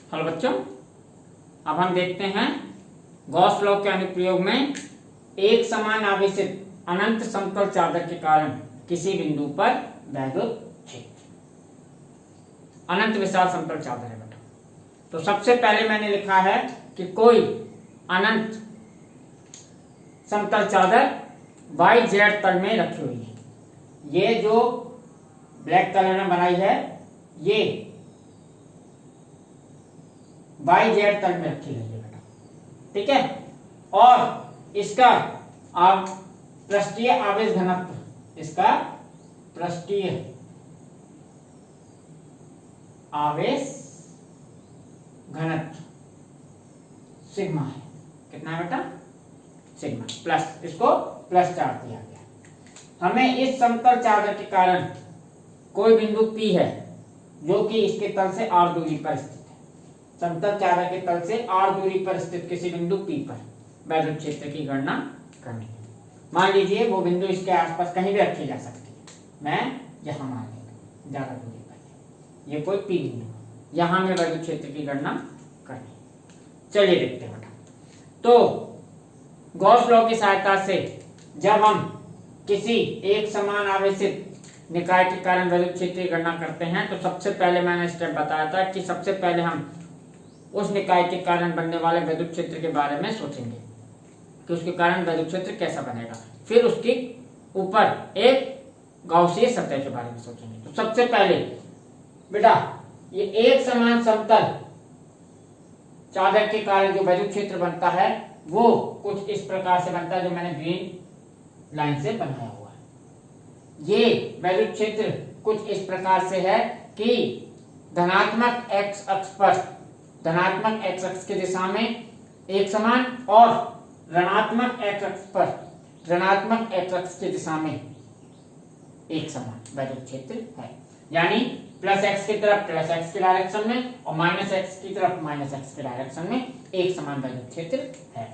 Hello बच्चों, अब हम देखते हैं गॉस लॉ के अनुप्रयोग में एक समान आवेशित अनंत समतल चादर के कारण किसी बिंदु पर वैद्युत क्षेत्र। अनंत विशाल समतल चादर है बेटा। तो सबसे पहले मैंने लिखा है कि कोई अनंत समतल चादर YZ तल में रखी हुई है। ये जो ब्लैक कलर में बनाई है ये YZ तल में रखी गई है बेटा, ठीक है। और इसका आप पृष्ठीय आवेश घनत्व, इसका पृष्ठीय आवेश घनत्व सिग्मा है। कितना है बेटा? सिग्मा प्लस, इसको प्लस चार्ज दिया गया। हमें इस समतल चादर के कारण कोई बिंदु P है जो कि इसके तल से r दूरी पर स्थित है। समतल चादर के तल से r दूरी पर स्थित किसी बिंदु P पर वैद्युत क्षेत्र की गणना करनी है। मान लीजिए वो बिंदु इसके आसपास कहीं भी रखी जा सकती है। मैं यहां मान लेता ज्यादा दूरी पर, ये कोई P बिंदु, यहां में वैद्युत क्षेत्र की गणना करनी। चलिए देखते हैं बेटा। तो गॉस लॉ की सहायता से जब हम किसी एक समान आवेशित निकाय के कारण वैद्युत क्षेत्र की गणना करते हैं तो सबसे पहले मैंने स्टेप बताया था कि सबसे पहले हम उस निकाय के कारण बनने वाले वैद्युत क्षेत्र के बारे में सोचेंगे कि उसके कारण वैद्युत क्षेत्र कैसा बनेगा। फिर उसके ऊपर एक गाउसीय सतह के बारे में सोचेंगे। तो सबसे पहले बेटा ये एक समान समतल चादर के कारण जो वैद्युत क्षेत्र बनता है वो कुछ इस प्रकार से बनता है जो मैंने ग्रीन लाइन से बनाया हुआ है। ये वैद्युत क्षेत्र कुछ इस प्रकार से है कि धनात्मक x अक्ष पर, धनात्मक x अक्ष की दिशा में एक समान और ऋणात्मक x अक्ष पर, ऋणात्मक x अक्ष की दिशा में एक समान वैद्युत क्षेत्र है। यानी प्लस x की तरफ प्लस x की डायरेक्शन में और माइनस x की तरफ माइनस x की डायरेक्शन में एक समान वैद्युत क्षेत्र है।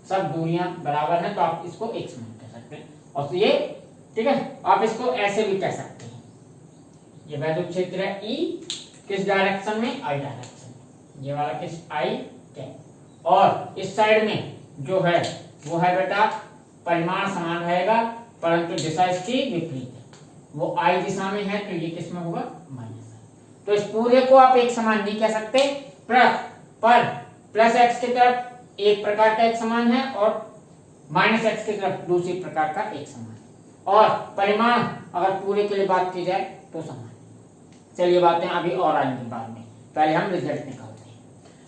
सब दूरियां बराबर हैं तो आप इसको एक समान कह सकते हैं। और ये ठीक है, आप इसको ऐसे भी कह सकते हैं। ये वैद्युत क्षेत्र है E, किस डायरेक्शन में? I डायरेक्शन में। ये वाला किस? I है। और इस साइड में जो है वो है बेटा परिमाण समान रहेगा परंतु दिशा इसकी विपरीत है। वो I दिशा में है तो ये किस में होगा? माइनस। तो इस पूरे को आप एक समान नहीं कह सकते, पर प्लस x की तरफ एक प्रकार का एक समान है और माइनस x की तरफ दूसरी प्रकार का एक समान है। और परिमाण अगर पूरे के लिए बात की जाए तो समान। चलिए बातें अभी और आएंगी बाद में, पहले हम रिजल्ट निकालते हैं।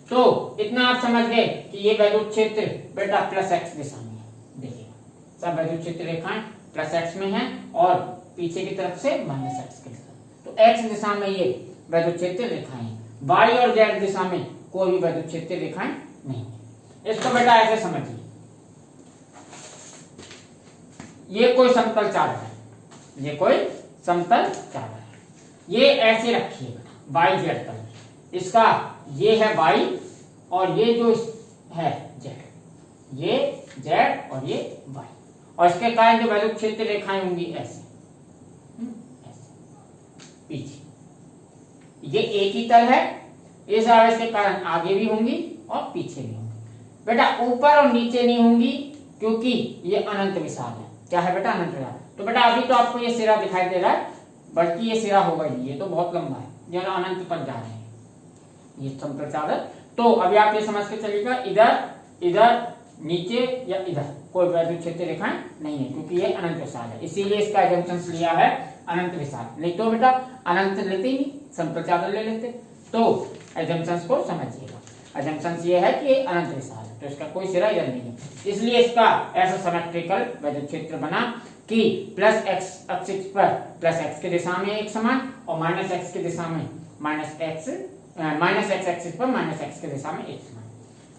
तो इतना आप समझ गए कि ये वैद्युत क्षेत्र बेटा प्लस x दिशा में है। देखिए सब वैद्युत क्षेत्र रेखाएं प्लस x में है और पीछे की तरफ से माइनस x की तरफ। तो x दिशा में ये वैद्युत क्षेत्र रेखाएं हैं। y और z दिशा में कोई भी वैद्युत क्षेत्र रेखाएं नहीं है। इसको बेटा ऐसे समझिए, ये कोई समतल चादर है, ये कोई समतल चादर है। ये ऐसे रखिए बेटा YZ तल में। इसका ये है y और ये जो है z, ये z और ये y। और इसके कारण जो वैद्युत क्षेत्र रेखाएं होंगी ऐसे पीछे। ये एक ही तल है, इस आवेश के कारण आगे भी होंगी और पीछे भी होंगी। बेटा ऊपर और नीचे नहीं होंगी क्योंकि ये अनंत विशाल है। क्या है बेटा? अनंत विशाल। तो बेटा अभी तो आपको ये सिरा दिखाई दे रहा है, बल्कि ये सिरा होगा ही, ये तो बहुत लंबा है, जो अनंत पर जा रहे हैं ये समतल चादर। तो अभी आप ये समझ के चलिएगा इधर नीचे या इधर कोई वैद्युत क्षेत्र रेखाएं नहीं है क्योंकि ये अनंत विशाल है। इसीलिए इसका एजम्पशंस लिया है अनंत विशाल। नहीं तो बेटा अनंत लेते ही नहीं, समतल चादर ले लेते। तो एजम्पशंस को समझिएगा। एजम्पशंस ये है कि ये अनंत विशाल है तो इसका कोई सिरा इधर नहीं है। इसलिए इसका ऐसा सिमेट्रिकल वैद्युत क्षेत्र बना कि प्लस x अक्ष पर प्लस x की दिशा में एक समान और माइनस x की दिशा में माइनस x एक्सिस पर माइनस x की दिशा में एक समान।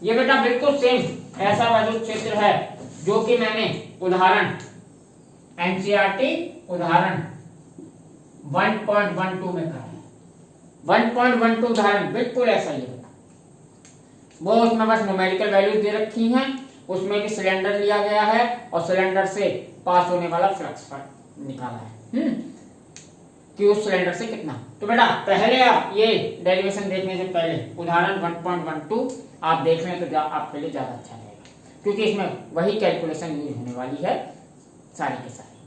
ये बेटा बिल्कुल सेम ऐसा वैद्युत क्षेत्र है जो कि मैंने उदाहरण NCERT उदाहरण 1.12 में कहा है। 1.12 उदाहरण बिल्कुल ऐसा ही है। वो उसमें बस न्यूमेरिकल वैल्यूज दे रखी हैं, उसमें भी सिलेंडर लिया गया है और सिलेंडर से पास होने वाला फ्लक्स निकाला है। कि उस सिलेंडर से कितना। तो बेटा पहले आप ये डेरिवेशन देखने से पहले उदाहरण 1.12 आप देख लें तो आपके लिए ज्यादा अच्छा रहेगा, क्योंकि इसमें वही कैलकुलेशन यूज होने वाली है सारी के सारी।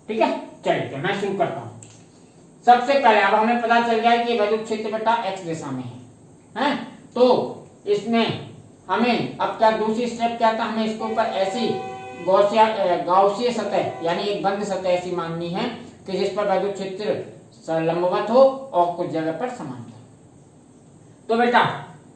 ठीक है, चलिए तो मैं शुरू करता हूं। सबसे पहले अब हमें पता चल गया कि वैद्युत क्षेत्र बेटा x दिशा में है, तो इसमें हमें अब क्या दूसरी स्टेप क्या था, हमें इसके ऊपर ऐसी गाउसियन सतह यानी एक बंद सतह ऐसी माननी है कि जिस पर वैद्युत क्षेत्र लंबवत हो और कुछ जगह पर समांतर। तो बेटा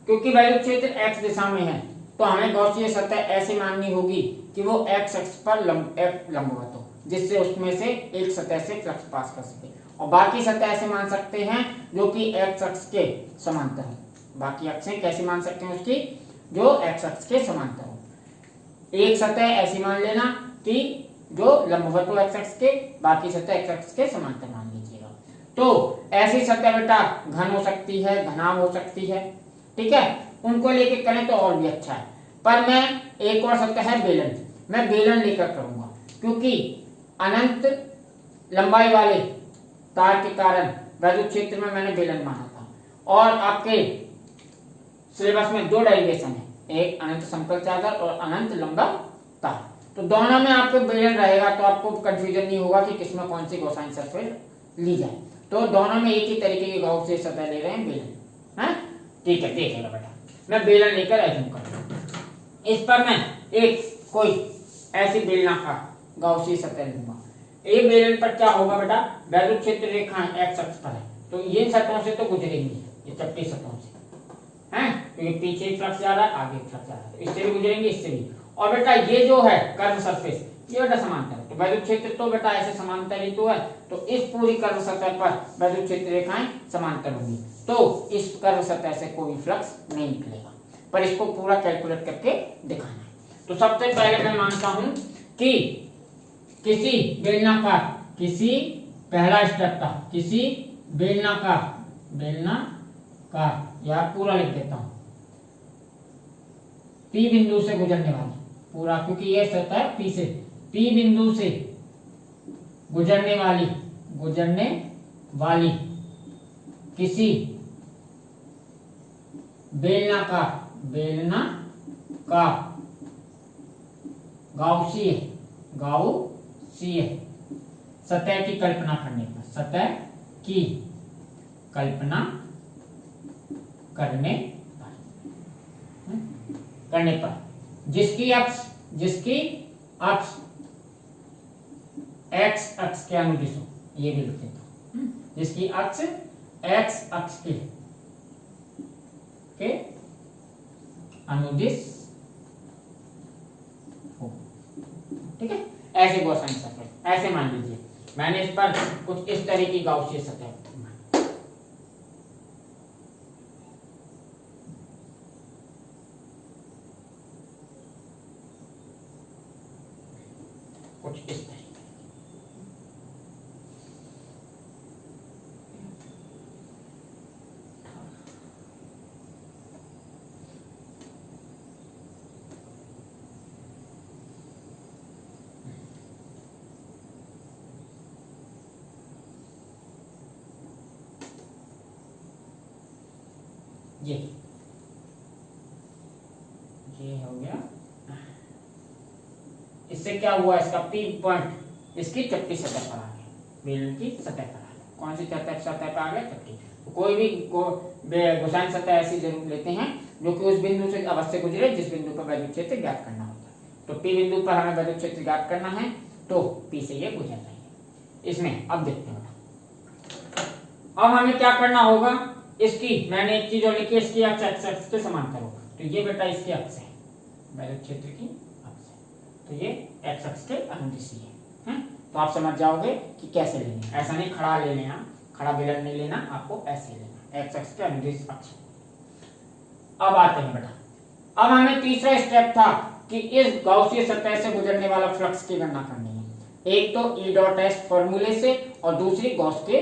क्योंकि वैद्युत क्षेत्र x दिशा में है तो हमें गाउसियन सतह ऐसी माननी होगी कि वो x अक्ष पर लंबवत हो, जिससे उसमें से एक सतह से फ्लक्स पास कर सके, और बाकी सतह ऐसे मान सकते हैं जो कि x अक्ष के समांतर हो। बाकी अक्षें कैसे मान सकते हैं उसकी, जो x अक्ष के समांतर हो। एक सतह ऐसी मान लेना कि जो लंबवत हो x अक्ष के, बाकी सतह x अक्ष के समांतर मान लीजिएगा। तो ऐसी सतह बेटा घन हो सकती है, घनाभ हो सकती है, ठीक है, उनको लेके करें तो और भी अच्छा है। पर मैं एक और सतह है बेलन, मैं बेलन लेकर करूंगा, क्योंकि अनंत लंबाई वाले तार के कारण वैद्युत क्षेत्र में मैंने बेलन माना था, और आपके सिलेबस में दो डेरिवेशन है, एक अनंत समतल चादर और अनंत लंबा तार। तो दोनों में आपको बेलन रहेगा, तो आपको कंफ्यूजन नहीं होगा कि किसमें कौन सी कोसाइन सरफेस ली जाए। तो दोनों में एक ही तरीके की गाउस से सतह ले रहे हैं बेलन, है ठीक है। देखिएगा बेटा मैं बेलन लेकर एज्यूम करूंगा, इस पर मैं एक कोई ऐसी बेलनाकार गाउसीय सतह लूंगा। एक बेलन पर क्या होगा बेटा, वैद्युत क्षेत्र रेखाएं x अक्ष पर है, तो ये सतहों से तो गुजरेंगी, ये चपटी सतहों से हैं, क्योंकि पीछे फ्लक्स जा रहा है, आगे फ्लक्स जा रहा है, तो इससे भी गुजरेंगे, इससे भी। और बेटा ये जो है कर्व सरफेस ये बेटा समांतर है, तो वैद्युत क्षेत्र तो बेटा ऐसे समांतर ही तो है, तो इस पूरी कर्व सतह पर वैद्युत क्षेत्र रेखाएं समांतर होंगी, तो इस कर्व सतह से कोई फ्लक्स नहीं निकलेगा। पर इसको पूरा कैलकुलेट करके दिखाना है। तो सबसे पहले मैं मानता हूं कि किसी बेलनाकार, किसी पहला स्टेप था किसी बेलनाकार या पूरा लिख देता हूं, P बिंदु से गुजरने वाली पूरा, क्योंकि ये सतह P से P बिंदु से गुजरने वाली किसी बेलनाकार गाउसीय सतह की कल्पना करने पर जिसकी अक्ष x अक्ष के अनुदिश हो, ये भी लिख देता हूं, जिसकी अक्ष x अक्ष के अनुदिश हो, ठीक है। ऐसे कोसाइन सरफेस ऐसे मान लीजिए, मैंने इस पर कुछ इस तरह की गाउसीय सतह कुछ इस तरह ये हो गया। इससे क्या हुआ, इसका P पॉइंट इसकी चपटी सतह पर आ गया, बेलन की सतह पर आ गया। कौन सी सतह पर आ गया, चपटी। तो कोई भी कोसाइन सतह ऐसी जरूर लेते हैं जो कि उस बिंदु से अवश्य गुजरे जिस बिंदु पर वैद्युत क्षेत्र ज्ञात करना होता है। तो P बिंदु पर हमें वैद्युत क्षेत्र ज्ञात करना है, तो P से ये गुजर रही है। इसमें अब देखते हैं, अब हमें क्या करना होगा, इसकी मैंने एक चीज और लिखी, इसकी अक्ष x अक्ष के समांतर होगा, तो ये बेटा इसकी अक्ष है, वैद्युत क्षेत्र की अक्ष है, तो ये x अक्ष के अनुदिश है। तो आप समझ जाओगे कि कैसे लेना, ऐसा नहीं खड़ा ले लेना, खड़ा बेलन नहीं लेना, आपको ऐसे लेना, x अक्ष के अनुदिश अक्ष। अब आते हैं बेटा, अब हमें तीसरा स्टेप था कि इस गाउसीय सतह से गुजरने वाला फ्लक्स की गणना करनी है, एक तो E डॉट S फॉर्मूले से और दूसरी गॉस के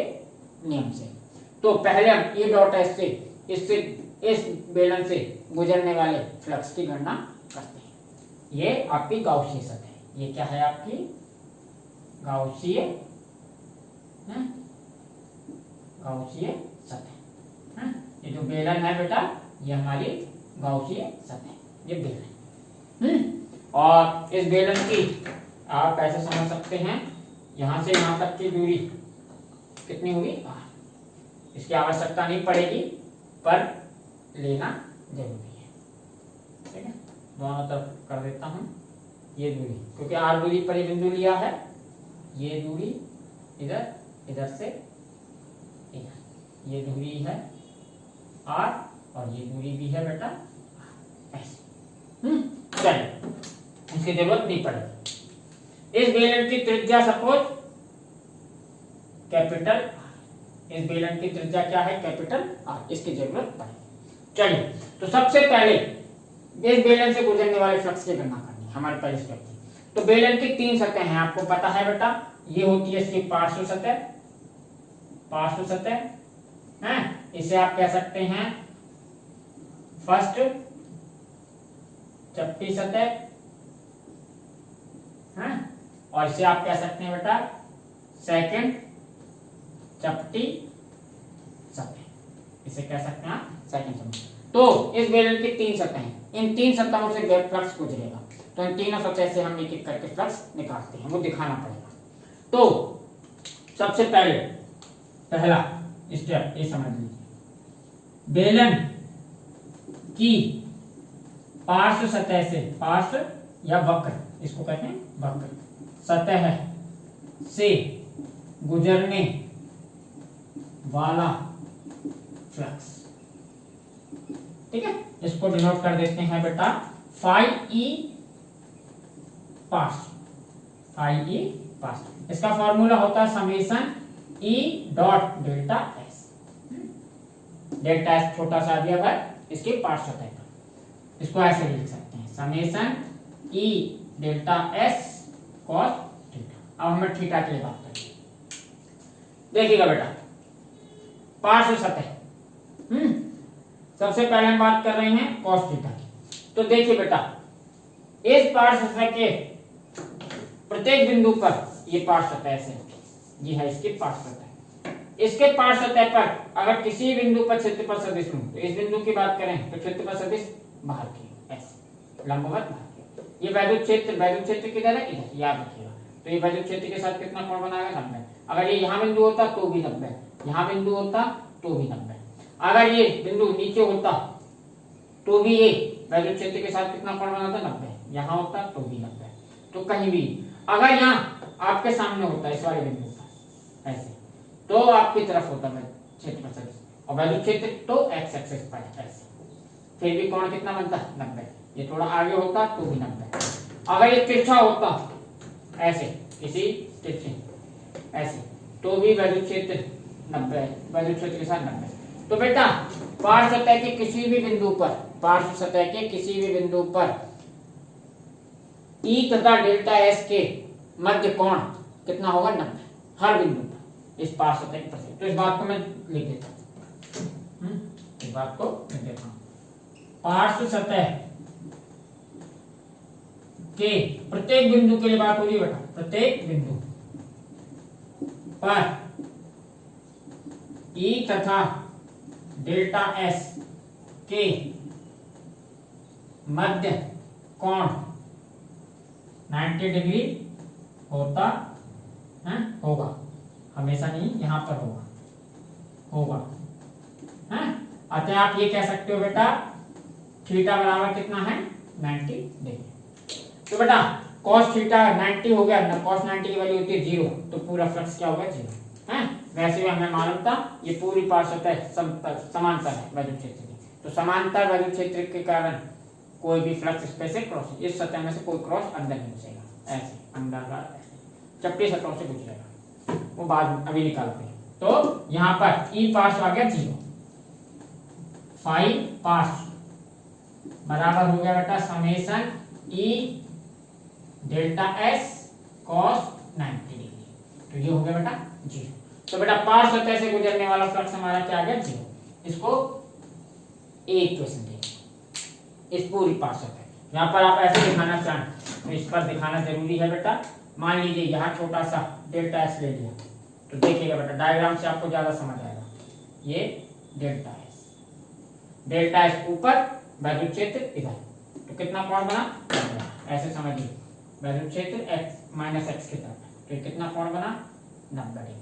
नियम से। तो पहले हम E डॉट S से इस बेलन से गुजरने वाले फ्लक्स की गणना करते हैं। ये आपकी गाउसीय सतह है, ये क्या है आपकी गाउसीय गाउसीय सतह। ये जो बेलन है बेटा, ये हमारी गाउसीय सतह, ये बेलन। और इस बेलन की आप ऐसे समझ सकते हैं, यहां से यहां तक की दूरी कितनी हुई, इसकी आवश्यकता नहीं पड़ेगी पर लेना जरूरी है। ठीक है, दोनों तरफ कर देता हूं ये दूरी, क्योंकि आर दूरी पर ये बिंदु लिया है, ये दूरी इधर, इधर से इधर, ये दूरी है आर और ये दूरी भी है बेटा ऐसे। चलिए, इसकी जरूरत नहीं पड़ेगी। इस बेलन की त्रिज्या सपोज कैपिटल, इस बेलन की त्रिज्या क्या है, कैपिटल आर, इसकी जरूरत पड़ेगी। चलिए, तो सबसे पहले इस बेलन से गुजरने वाले फ्लक्स की गणना करनी है हमारे पहले स्टेप की। तो बेलन की 3 सतह हैं, आपको पता है बेटा, ये होती है इसकी पार्श्व सतह, पार्श्व सतह है, इसे आप कह सकते हैं फर्स्ट चपटी सतह है, और इसे आप कह सकते हैं बेटा सेकंड चपटी सतह, इसे कह सकते हैं आप सेकंड चपटी। तो इस बेलन की 3 सतह हैं, इन 3 सतहों से फ्लक्स गुजरेगा, तो इन तीनों सतह से हम एक एक करके फ्लक्स निकालते हैं, वो दिखाना पड़ेगा। तो सबसे पहले पहला स्टेप ये समझ लीजिए, बेलन की पार्श्व सतह से, पार्श्व या वक्र, इसको कहते हैं वक्र सतह से गुजरने वाला फ्लक्स। ठीक है, इसको डिनोट कर देते हैं बेटा फाई ई पार्श्व, फाई ई पार्श्व। इसका फॉर्मूला होता है summation E dot delta S. Delta S छोटा सा दिया हुआ है इसके पार्श्व सतह पर, इसको ऐसे लिख सकते हैं समेशन ई डेल्टा एस कॉस थीटा। अब हमें थीटा के लिए बात करेंगे। देखिएगा बेटा, पार्श्व सतह, सबसे पहले हम बात कर रहे हैं कॉस थीटा की। तो देखिए बेटा, इस पार्श्व सतह के प्रत्येक बिंदु पर ये पार्श्व सतह ऐसे, ये है इसकी पार्श्व सतह। इसके पार्श्व सतह पर अगर किसी बिंदु पर क्षेत्रफल सदिश लूं, तो इस बिंदु की बात करें तो क्षेत्रफल सदिश बाहर की ऐसे लंबवत बाहर की। ये वैद्युत क्षेत्र किधर है, इधर, याद रखिएगा। तो ये वैद्युत क्षेत्र के साथ कितना कोण बनाएगा, 90। अगर ये यहाँ बिंदु होता तो भी 90, यहाँ बिंदु होता तो भी 90। अगर ये बिंदु नीचे होता तो भी ये वैद्युत क्षेत्र के साथ कितना कोण बनाता, 90। यहाँ होता तो भी 90। तो कहीं भी अगर यहाँ आपके सामने होता इस वाले बिंदु पर ऐसे, तो आपकी तरफ होता क्षेत्रफल सदिश, और वैद्युत क्षेत्र तो एक्स एक्सिस पर ऐसे, फिर भी कोण कितना बनता, 90। ये थोड़ा आगे होता तो भी 90। अगर ये तिरछा होता ऐसे, किसी तिरछे ऐसे, तो भी वैद्युत क्षेत्र 90, वैद्युत क्षेत्र के साथ 90। तो बेटा पार्श्व सतह के किसी भी बिंदु पर, पार्श्व सतह के किसी भी बिंदु पर ई तथा डेल्टा एस के मध्य कोण कितना होगा, 90 हर बिंदु पर इस पार्श्व सतह के प्रति। तो इस बात को मैं लिख देता हूं, इस बात को लिख देता हूं, पार्श्व सतह के प्रत्येक बिंदु के लिए बात हो रही है बेटा, प्रत्येक बिंदु पर ई तथा डेल्टा एस के मध्य कोण 90 डिग्री होता है, होगा, हमेशा नहीं, यहां पर होगा है। अतः आप ये कह सकते हो बेटा थीटा बराबर कितना है, 90 डिग्री। तो बेटा cos थीटा 90 हो गया ना, cos 90 की वैल्यू होती है 0, तो पूरा फ्लक्स क्या होगा, 0 है। वैसे भी हमें मालूम था ये पूरी पार्श्व सतह समांतर है वैद्युत क्षेत्र की, तो समांतर वैद्युत क्षेत्र के कारण कोई भी फ्लक्स इस पे से क्रॉस, इस सतह में से कोई क्रॉस अंदर नहीं घुसेगा, ऐसे अंदर चपटी सतहों से गुजरेगा, वो बाद अभी निकालते हैं। तो यहाँ पर ई पार्श्व आ गया 0, फाई पार्श्व बराबर हो गया बेटा समेशन ई डेल्टा एस कॉस 90 डिग्री, तो ये हो गया बेटा 0। तो बेटा पार्श्व सतह से गुजरने वाला फ्लक्स हमारा क्या आ गया, 0। इसको एक इक्वेशन देंगे, इस पूरी पार्श्व सतह। यहाँ पर आप ऐसे दिखाना चाहें तो इस पर दिखाना जरूरी है बेटा। मान लीजिए यहाँ छोटा सा डेल्टा एस ले लिया, तो देखिएगा बेटा डायग्राम से आपको ज्यादा समझ आएगा। ये डेल्टा एस, डेल्टा एस ऊपर, वैद्युत क्षेत्र इधर, तो कितना कोण बना, ऐसे समझिए, वैद्युत क्षेत्र x माइनस एक्स की तरफ, तो ये कितना कोण बना, 90 डिग्री।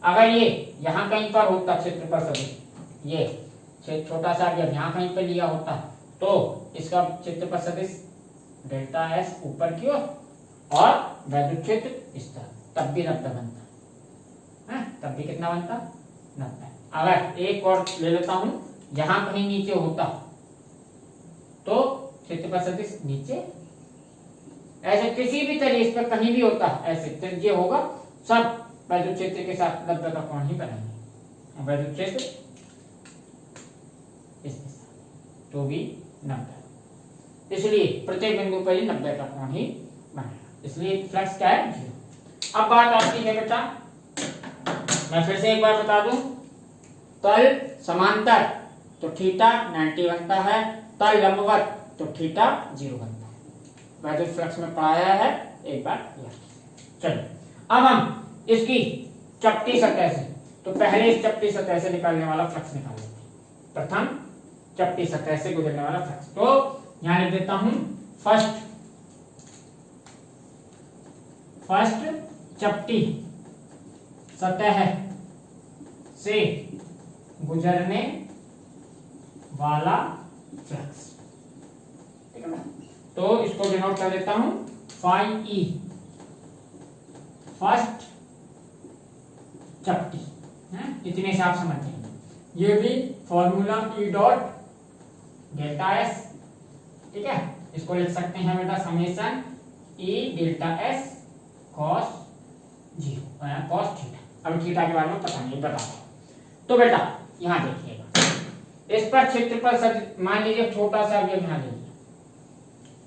अगर ये यहाँ कहीं पर होता क्षेत्रफल सदिश, ये छोटा सा अवयव यहाँ कहीं पर लिया होता, तो इसका क्षेत्रफल सदिश डेल्टा एस ऊपर की ओर और वैद्युत क्षेत्र इस तरफ, तब भी 90 बनता है, तब भी कितना बनता, 90। अगर एक और ले लेता हूं, यहाँ कहीं नीचे होता तो क्षेत्रफल सदिश नीचे, ऐसे किसी भी तरीके इस पर कहीं भी होता, ऐसे त्रिज्य होगा, सब वैद्युत क्षेत्र के साथ 90 का कोण ही बनाएंगे, वैद्युत क्षेत्र इस दिशा, तो भी 90, इसलिए प्रत्येक बिंदु पर ही 90 का कोण ही बनेगा, इसलिए फ्लक्स क्या है, 0। अब बात आती है बेटा, मैं फिर से एक बार बता दूं, तल समांतर तो थीटा 90 बनता है, तल लंबवत तो थीटा 0 बनता है, वैद्युत फ्लक्स में पढ़ाया है, एक बार याद। चलो अब हम इसकी चपटी सतह से, तो पहले इस चपटी सतह से निकालने वाला फ्लक्स निकाल लेते हैं, प्रथम चपटी सतह से गुजरने वाला फ्लक्स, तो यहां लिख देता हूं फर्स्ट चपटी सतह से गुजरने वाला फ्लक्स, ठीक है ना, तो इसको डिनोट कर देता हूं फाई ई, फर्स्ट चपटी, इतने से आप समझते हैं, ये भी formula E dot delta S, ठीक है, इसको लिख सकते हैं बेटा समेशन ई delta S cos 0 cos theta. अब थीटा के बारे में पता नहीं, बता, तो बेटा यहां देखिएगा, इस पर क्षेत्रफल सदिश, मान लीजिए छोटा सा अवयव यहां ले लिया,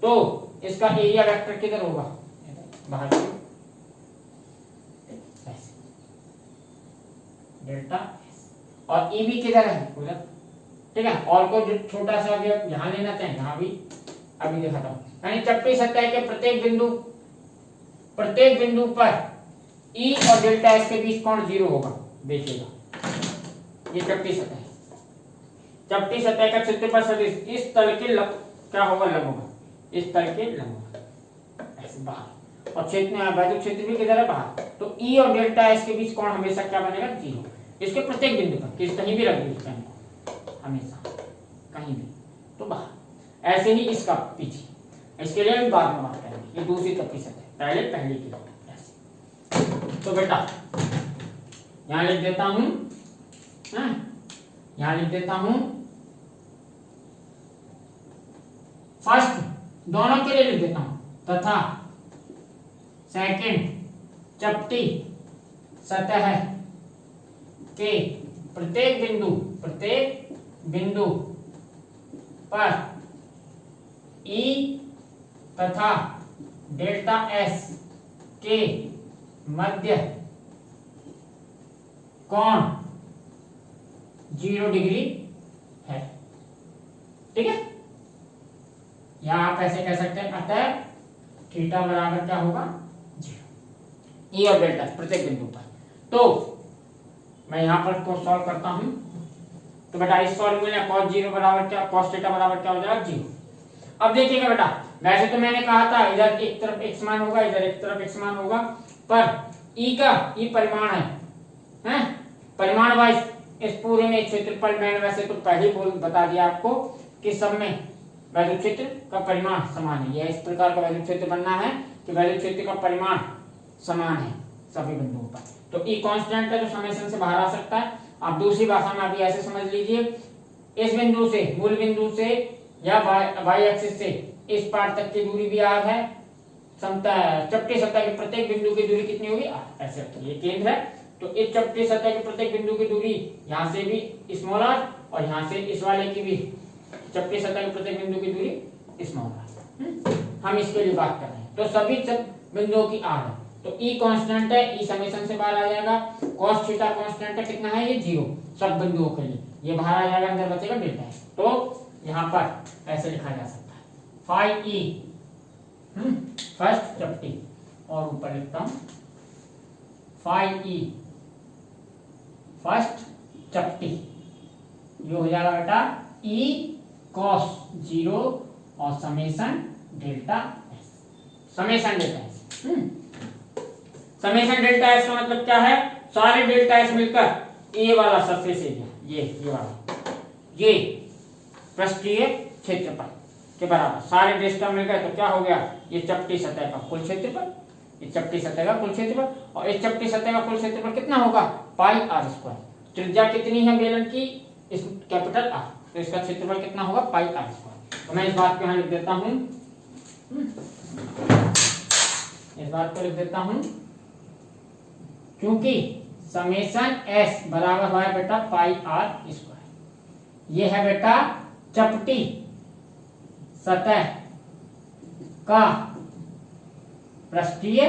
तो इसका एरिया वेक्टर किधर होगा, बाहर की, डेल्टा एस, और ई भी किधर है, उधर, ठीक है, और कोई छोटा सा अवयव यहां लेना चाहें, यहां भी अभी दिखाता हूं, यानी चपटी सतह के प्रत्येक बिंदु पर ई और डेल्टा एस के बीच कोण 0 होगा, देखिएगा, ये चपटी सतह है, चपटी सतह का क्षेत्रफल सदिश इस तल के क्या होगा, लंब होगा, इस तल के लंब, ऐसे बाहर, और क्षेत्र में वैद्युत क्षेत्र भी किधर है, बाहर, तो ई और डेल्टा एस के बीच कोण हमेशा क्या बनेगा, 0, इसके प्रत्येक बिंदु पर, किस कहीं भी रख दीजिए हमेशा, कहीं भी, तो बाहर, ऐसे ही इसका पीछे, इसके लिए बाद में बात करेंगे, ये दूसरी चपटी सतह, पहले पहली की ऐसे, तो बेटा यहां लिख देता हूं, यहां लिख देता हूं फर्स्ट, दोनों के लिए लिख देता हूं, तथा सेकंड चपटी सतह के प्रत्येक बिंदु पर ई तथा डेल्टा एस के मध्य कोण 0 डिग्री है, ठीक है, या आप ऐसे कह सकते हैं, अतः थीटा बराबर क्या होगा, 0, ई और डेल्टा प्रत्येक बिंदु पर। तो मैं यहां पर को सॉल्व करता हूं, तो बेटा इस फॉर्मूले में cos 0 बराबर क्या, cos थीटा बराबर क्या हो जाएगा, 0। अब देखिएगा बेटा, वैसे तो मैंने कहा था इधर एक तरफ x मान होगा, इधर एक तरफ x मान होगा, पर ई परिमाण है, परिमाण वाइज इस पूरे में क्षेत्रफल, मैंने वैसे तो पहले ही बता दिया आपको कि सब में वैद्युत क्षेत्र का परिमाण समान है, यह इस प्रकार का वैद्युत क्षेत्र बनना है कि वैद्युत क्षेत्र का परिमाण समान है सभी बिंदुओं पर, तो ई कांस्टेंट है, तो समेशन से बाहर आ सकता है। आप दूसरी भाषा में अभी ऐसे समझ लीजिए, इस बिंदु से, मूल बिंदु से या वाई एक्सिस से इस पार तक की दूरी भी r है, चपटी सतह के प्रत्येक बिंदु की दूरी कितनी होगी, r, ऐसे ये केंद्र है, तो इस चपटी सतह के प्रत्येक बिंदु की दूरी यहाँ से भी स्मॉल r, और यहाँ से इस वाले की भी चपटी सतह के प्रत्येक बिंदु की दूरी स्मॉल r, हम इसके लिए बात कर रहे हैं, तो सभी बिंदुओं की r है, तो ई कांस्टेंट है, ई समेशन से बाहर आ जाएगा, cos थीटा कांस्टेंट है, कितना है ये, 0 सब बिंदुओं के लिए, ये बाहर आ जाएगा, अंदर बचेगा डेल्टा एस, तो यहाँ पर ऐसे लिखा जा सकता है फाई ई फर्स्ट चपटी, और ऊपर लिखता हूं फाई ई फर्स्ट चपटी ये हो जाएगा बेटा ई कॉस 0 और summation delta S, summation delta S. Summation delta S का मतलब क्या है, सारे डेल्टा एस मिलकर ए वाला सरफेस एरिया, ये वाला, ये पृष्ठीय क्षेत्रफल के बराबर, सारे डेल्टा मिलकर तो क्या हो गया, ये चपटी सतह का कुल क्षेत्रफल, ये चपटी सतह का कुल क्षेत्रफल, और इस चपटी सतह का कुल क्षेत्रफल कितना होगा, पाई आर स्क्वायर। त्रिज्या कितनी है बेलन की, इस कैपिटल आर, तो इसका क्षेत्रफल कितना होगा, पाई आर स्क्वायर। तो मैं इस बात को यहाँ लिख देता हूं, इस बात को लिख देता हूं, क्योंकि समेशन एस बराबर हुआ है बेटा पाई आर स्क्वायर। ये है बेटा चपटी सतह का पृष्ठीय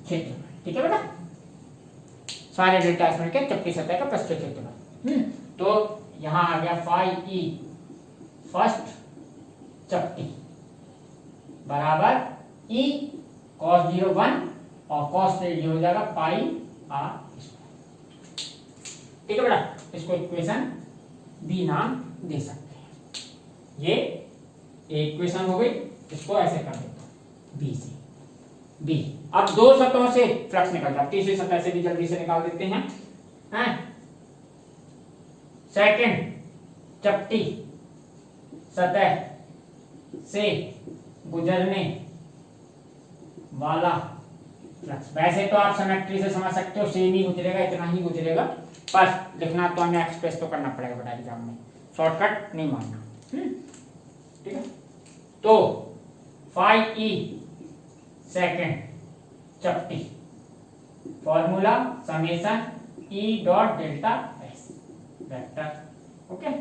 क्षेत्रफल, ठीक है बेटा, सारे डेल्टा एस मिलकर चपटी सतह का पृष्ठीय क्षेत्रफल। तो यहां आ गया फाई ई फर्स्ट चपटी बराबर ई कॉस 0 1 और कॉस ये हो जाएगा पाई आर स्क्वायर, ठीक है बेटा। इसको इक्वेशन बी नाम दे सकते हैं। ये एक इक्वेशन हो गई, इसको ऐसे कर देता हूं बी से बी। अब दो सतहों से फ्लक्स निकल जाए, तीसरी सतह से भी जल्दी से निकाल देते हैं। सेकंड चपटी सतह से गुजरने वाला फ्लक्स, वैसे तो आप सिमेट्री से समझ सकते हो, सेम ही गुजरेगा, इतना ही गुजरेगा, पर लिखना तो हमें एक्सप्रेस तो करना पड़ेगा बेटा एग्जाम में, शॉर्टकट नहीं मानना, ठीक है। तो फाई ई सेकंड चपटी, formula summation E dot delta S vector, okay,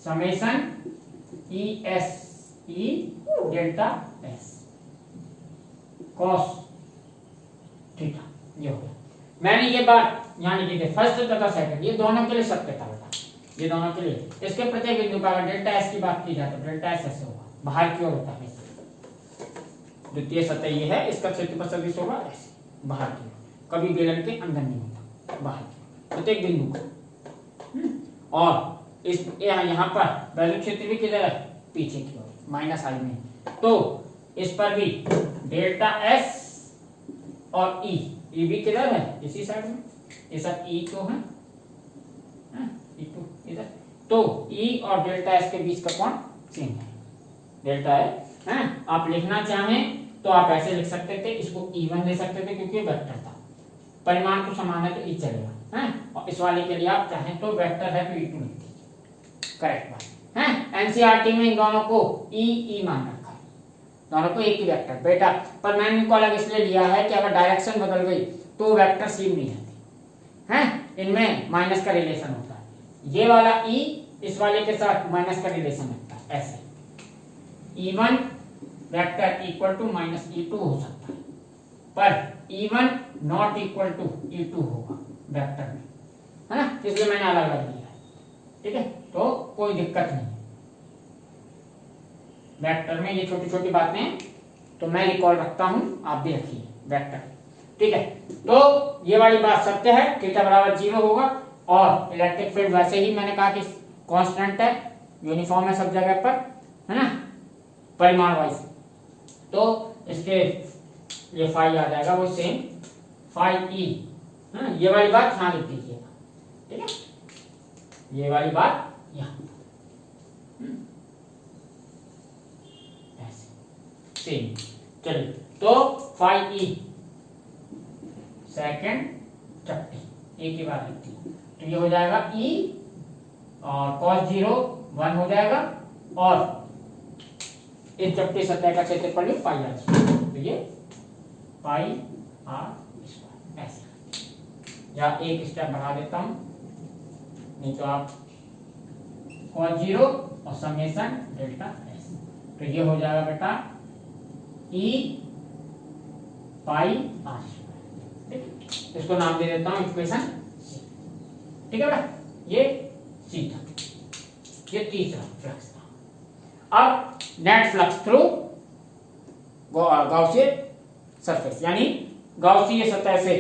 summation E S E delta S cos theta, ये हो गया। मैंने ये बात यहाँ लिखी थी, फर्स्ट तथा सेकंड, ये दोनों के लिए सत्य था बेटा, ये दोनों के लिए। इसके प्रत्येक बिंदु पर अगर डेल्टा एस की बात की जाए तो डेल्टा एस ऐसे होगा, बाहर की ओर होता है, द्वितीय सतह ये है, इसका क्षेत्रफल सदिश होगा ऐसे बाहर की ओर, कभी बेलन के अंदर नहीं होता, बाहर की प्रत्येक बिंदु का। और इस यहाँ पर वैल्यू क्षेत्र भी किधर है, पीछे की ओर, माइनस आई में, तो इस पर भी डेल्टा एस और ई, ई भी किधर है, इसी साइड में, ये सब ई तो है, इधर, तो ई और डेल्टा एस के बीच का कोण सेम है, डेल्टा है। आप लिखना चाहें तो आप ऐसे लिख सकते थे, इसको E1 ले सकते थे क्योंकि वेक्टर था, परिमाण तो समान है तो ई चलेगा, और इस वाले के लिए आप चाहें तो वेक्टर है तो E2 लिख दीजिए, करेक्ट बात है। एनसीईआरटी में इन दोनों को ई मान रखा है, दोनों को एक ही वेक्टर बेटा, पर मैंने इनको अलग इसलिए लिया है कि अगर डायरेक्शन बदल गई तो वेक्टर सेम नहीं रहते हैं, इनमें माइनस का रिलेशन होता है, ये वाला ई इस वाले के साथ माइनस का रिलेशन होता है, ऐसे E1 vector equal to minus E2 हो सकता है, पर E1 not equal to E2 होगा वेक्टर में, है ना, इसलिए मैंने अलग अलग लिया है, ठीक है, तो कोई दिक्कत नहीं वेक्टर में, ये छोटी छोटी बातें तो मैं रिकॉल रखता हूं, आप भी रखिए वेक्टर, ठीक है। तो ये वाली बात सत्य है, थीटा बराबर 0 होगा, और इलेक्ट्रिक फील्ड वैसे ही मैंने कहा कि कांस्टेंट है, यूनिफॉर्म है सब जगह पर, है ना, परिमाण वाइज, तो इसके ये फाई आ जाएगा वो सेम फाई ई, ये वाली बात यहाँ लिख दीजिएगा, ठीक है, ये वाली बात यहाँ ऐसे सेम। चलिए, तो फाई ई सेकंड चपटी एक ही बार लिखती है, तो ये हो जाएगा ई और cos 0 1 हो जाएगा, और इस चपटी सतह का क्षेत्रफल भी पाई आर स्क्वायर, तो ये पाई आर स्क्वायर ऐसे, या एक स्टेप बढ़ा देता हूं, नहीं तो आप cos 0 और समेशन डेल्टा एस, तो ये हो जाएगा बेटा ई पाई आर स्क्वायर, ठीक, इसको नाम दे देता हूं इक्वेशन, ठीक है बेटा, ये सीधा, ये तीसरा फ्लक्स था। अब net flux through Gaussian surface, यानी गाउसियन सतह से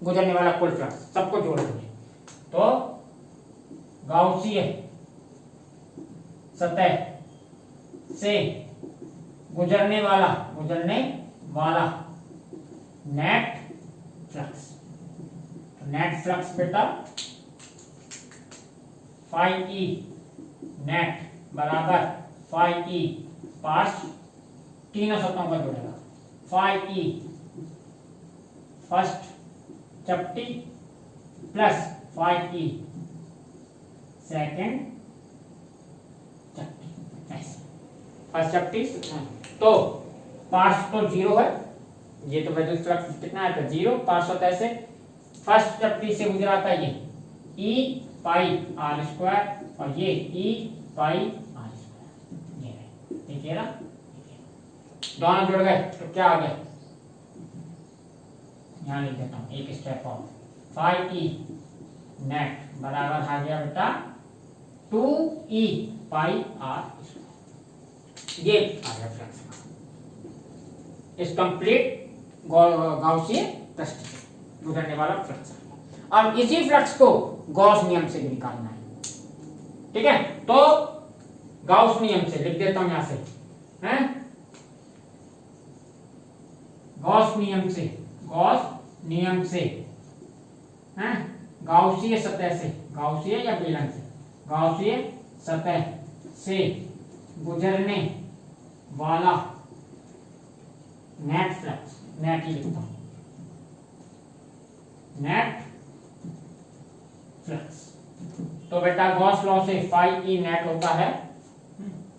गुजरने वाला कुल फ्लक्स सबको जोड़ देंगे, तो गाउसीय सतह से गुजरने वाला नेट फ्लक्स। तो नेट फ्लक्स बेटा फाई ई नेट बराबर फाई ई पार्स, तीनों सतहों का जुड़ेगा, फाई ई फर्स्ट चपटी प्लस फाई ई सेकेंड चपटी, फर्स्ट चपटी। तो पार्स तो जीरो है, ये तो विद्युत फ्लक्स कितना है, जीरो। पार्स होता है ऐसे, फर्स्ट चपटी से गुजरा था ये ई पाई आर स्क्वायर और ये ई पाई आर स्क्वायर, ये देखिए ना, दोनों जुड़ गए तो क्या आ गया, यहाँ लिख देता हूँ एक स्टेप और, फाई ई नेट बराबर आ गया बेटा 2 ई पाई आर स्क्वायर, ये आ गया फ्लक्स इस कंप्लीट गाउसियन पृष्ठ से गुजरने वाला फ्लक्स। अब इसी फ्लक्स को गॉस नियम से भी निकालना है, ठीक है। तो गाउस नियम से लिख देता हूं यहां से, हैं, गॉस नियम से, हैं, गाउसीय सतह से, गाउसीय या बेलन से, गाउसीय सतह से गुजरने वाला नेट फ्लक्स, नेट ही लिखता हूं, नेट फ्लक्स। तो बेटा गॉस लॉ से फाई ई नेट होता है,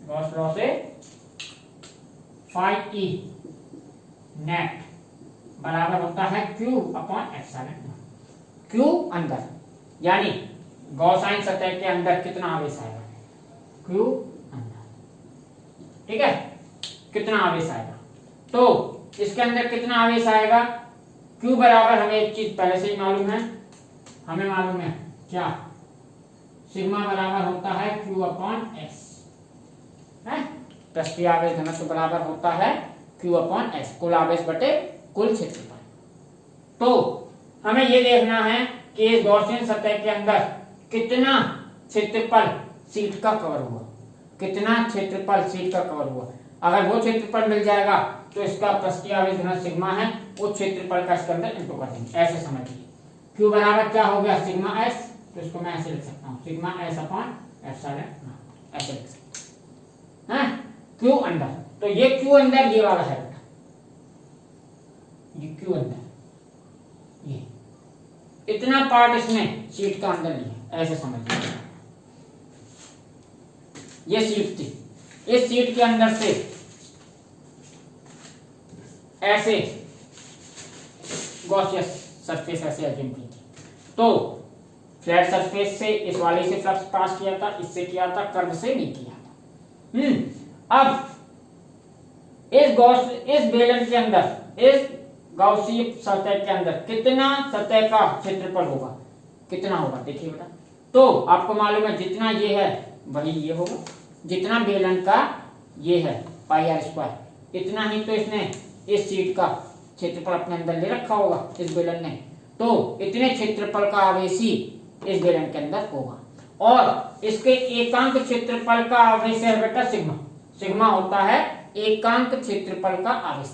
गॉस लॉ से फाई ई नेट बराबर होता है Q अपॉन एप्सिलॉन। Q अंदर, यानी गॉसाइन सतह के अंदर कितना आवेश आएगा, Q अंदर, ठीक है, कितना आवेश आएगा। तो इसके अंदर कितना आवेश आएगा, Q बराबर, हमें एक चीज पहले से ही मालूम है, हमें मालूम है क्या, सिग्मा बराबर होता है Q अपॉन S, है, पृष्ठीय आवेश घनत्व बराबर होता है Q अपॉन S, कुल आवेश बटे कुल क्षेत्रफल। तो हमें ये देखना है कि इस गॉसियन सतह के अंदर कितना क्षेत्रफल शीट का कवर हुआ, कितना क्षेत्रफल शीट का कवर हुआ। अगर वो क्षेत्रफल मिल जाएगा तो इसका पृष्ठीय आवेश घनत्व सिग्मा है, उस क्षेत्रफल का इसके अंदर इंटू कर देंगे, ऐसे समझिए। Q बराबर क्या हो गया, सिग्मा S, तो इसको मैं ऐसे लिख सकता हूँ, सिग्मा S अपॉन एप्सिलॉन, ऐसे लिख सकता हूँ, हैं, Q अंदर। तो ये Q अंदर ये वाला है बेटा, ये Q अंदर, ये इतना पार्ट इसमें शीट का अंदर नहीं है, ऐसे समझिए। ये शीट थी, इस शीट के अंदर से ऐसे गॉसियस सरफेस ऐसे अज्यूम की थी, तो फ्लैट सरफेस से इस वाले से फ्लक्स पास किया था, इससे किया था, कर्व से नहीं किया था। अब इस बेलन के अंदर, इस गाउसीय सतह के अंदर कितना सतह का क्षेत्रफल होगा, कितना होगा, देखिए बेटा। तो आपको मालूम है जितना ये है वही ये होगा, जितना बेलन का ये है पाई आर स्क्वायर, इतना ही तो इसने इस शीट का क्षेत्रफल अपने अंदर ले रखा होगा इस बेलन ने, तो इतने क्षेत्रफल का आवेश ही इस बेलन के अंदर होगा। और इसके एकांक क्षेत्रफल का आवेश है बेटा सिग्मा, सिग्मा होता है एकांक क्षेत्रफल का आवेश।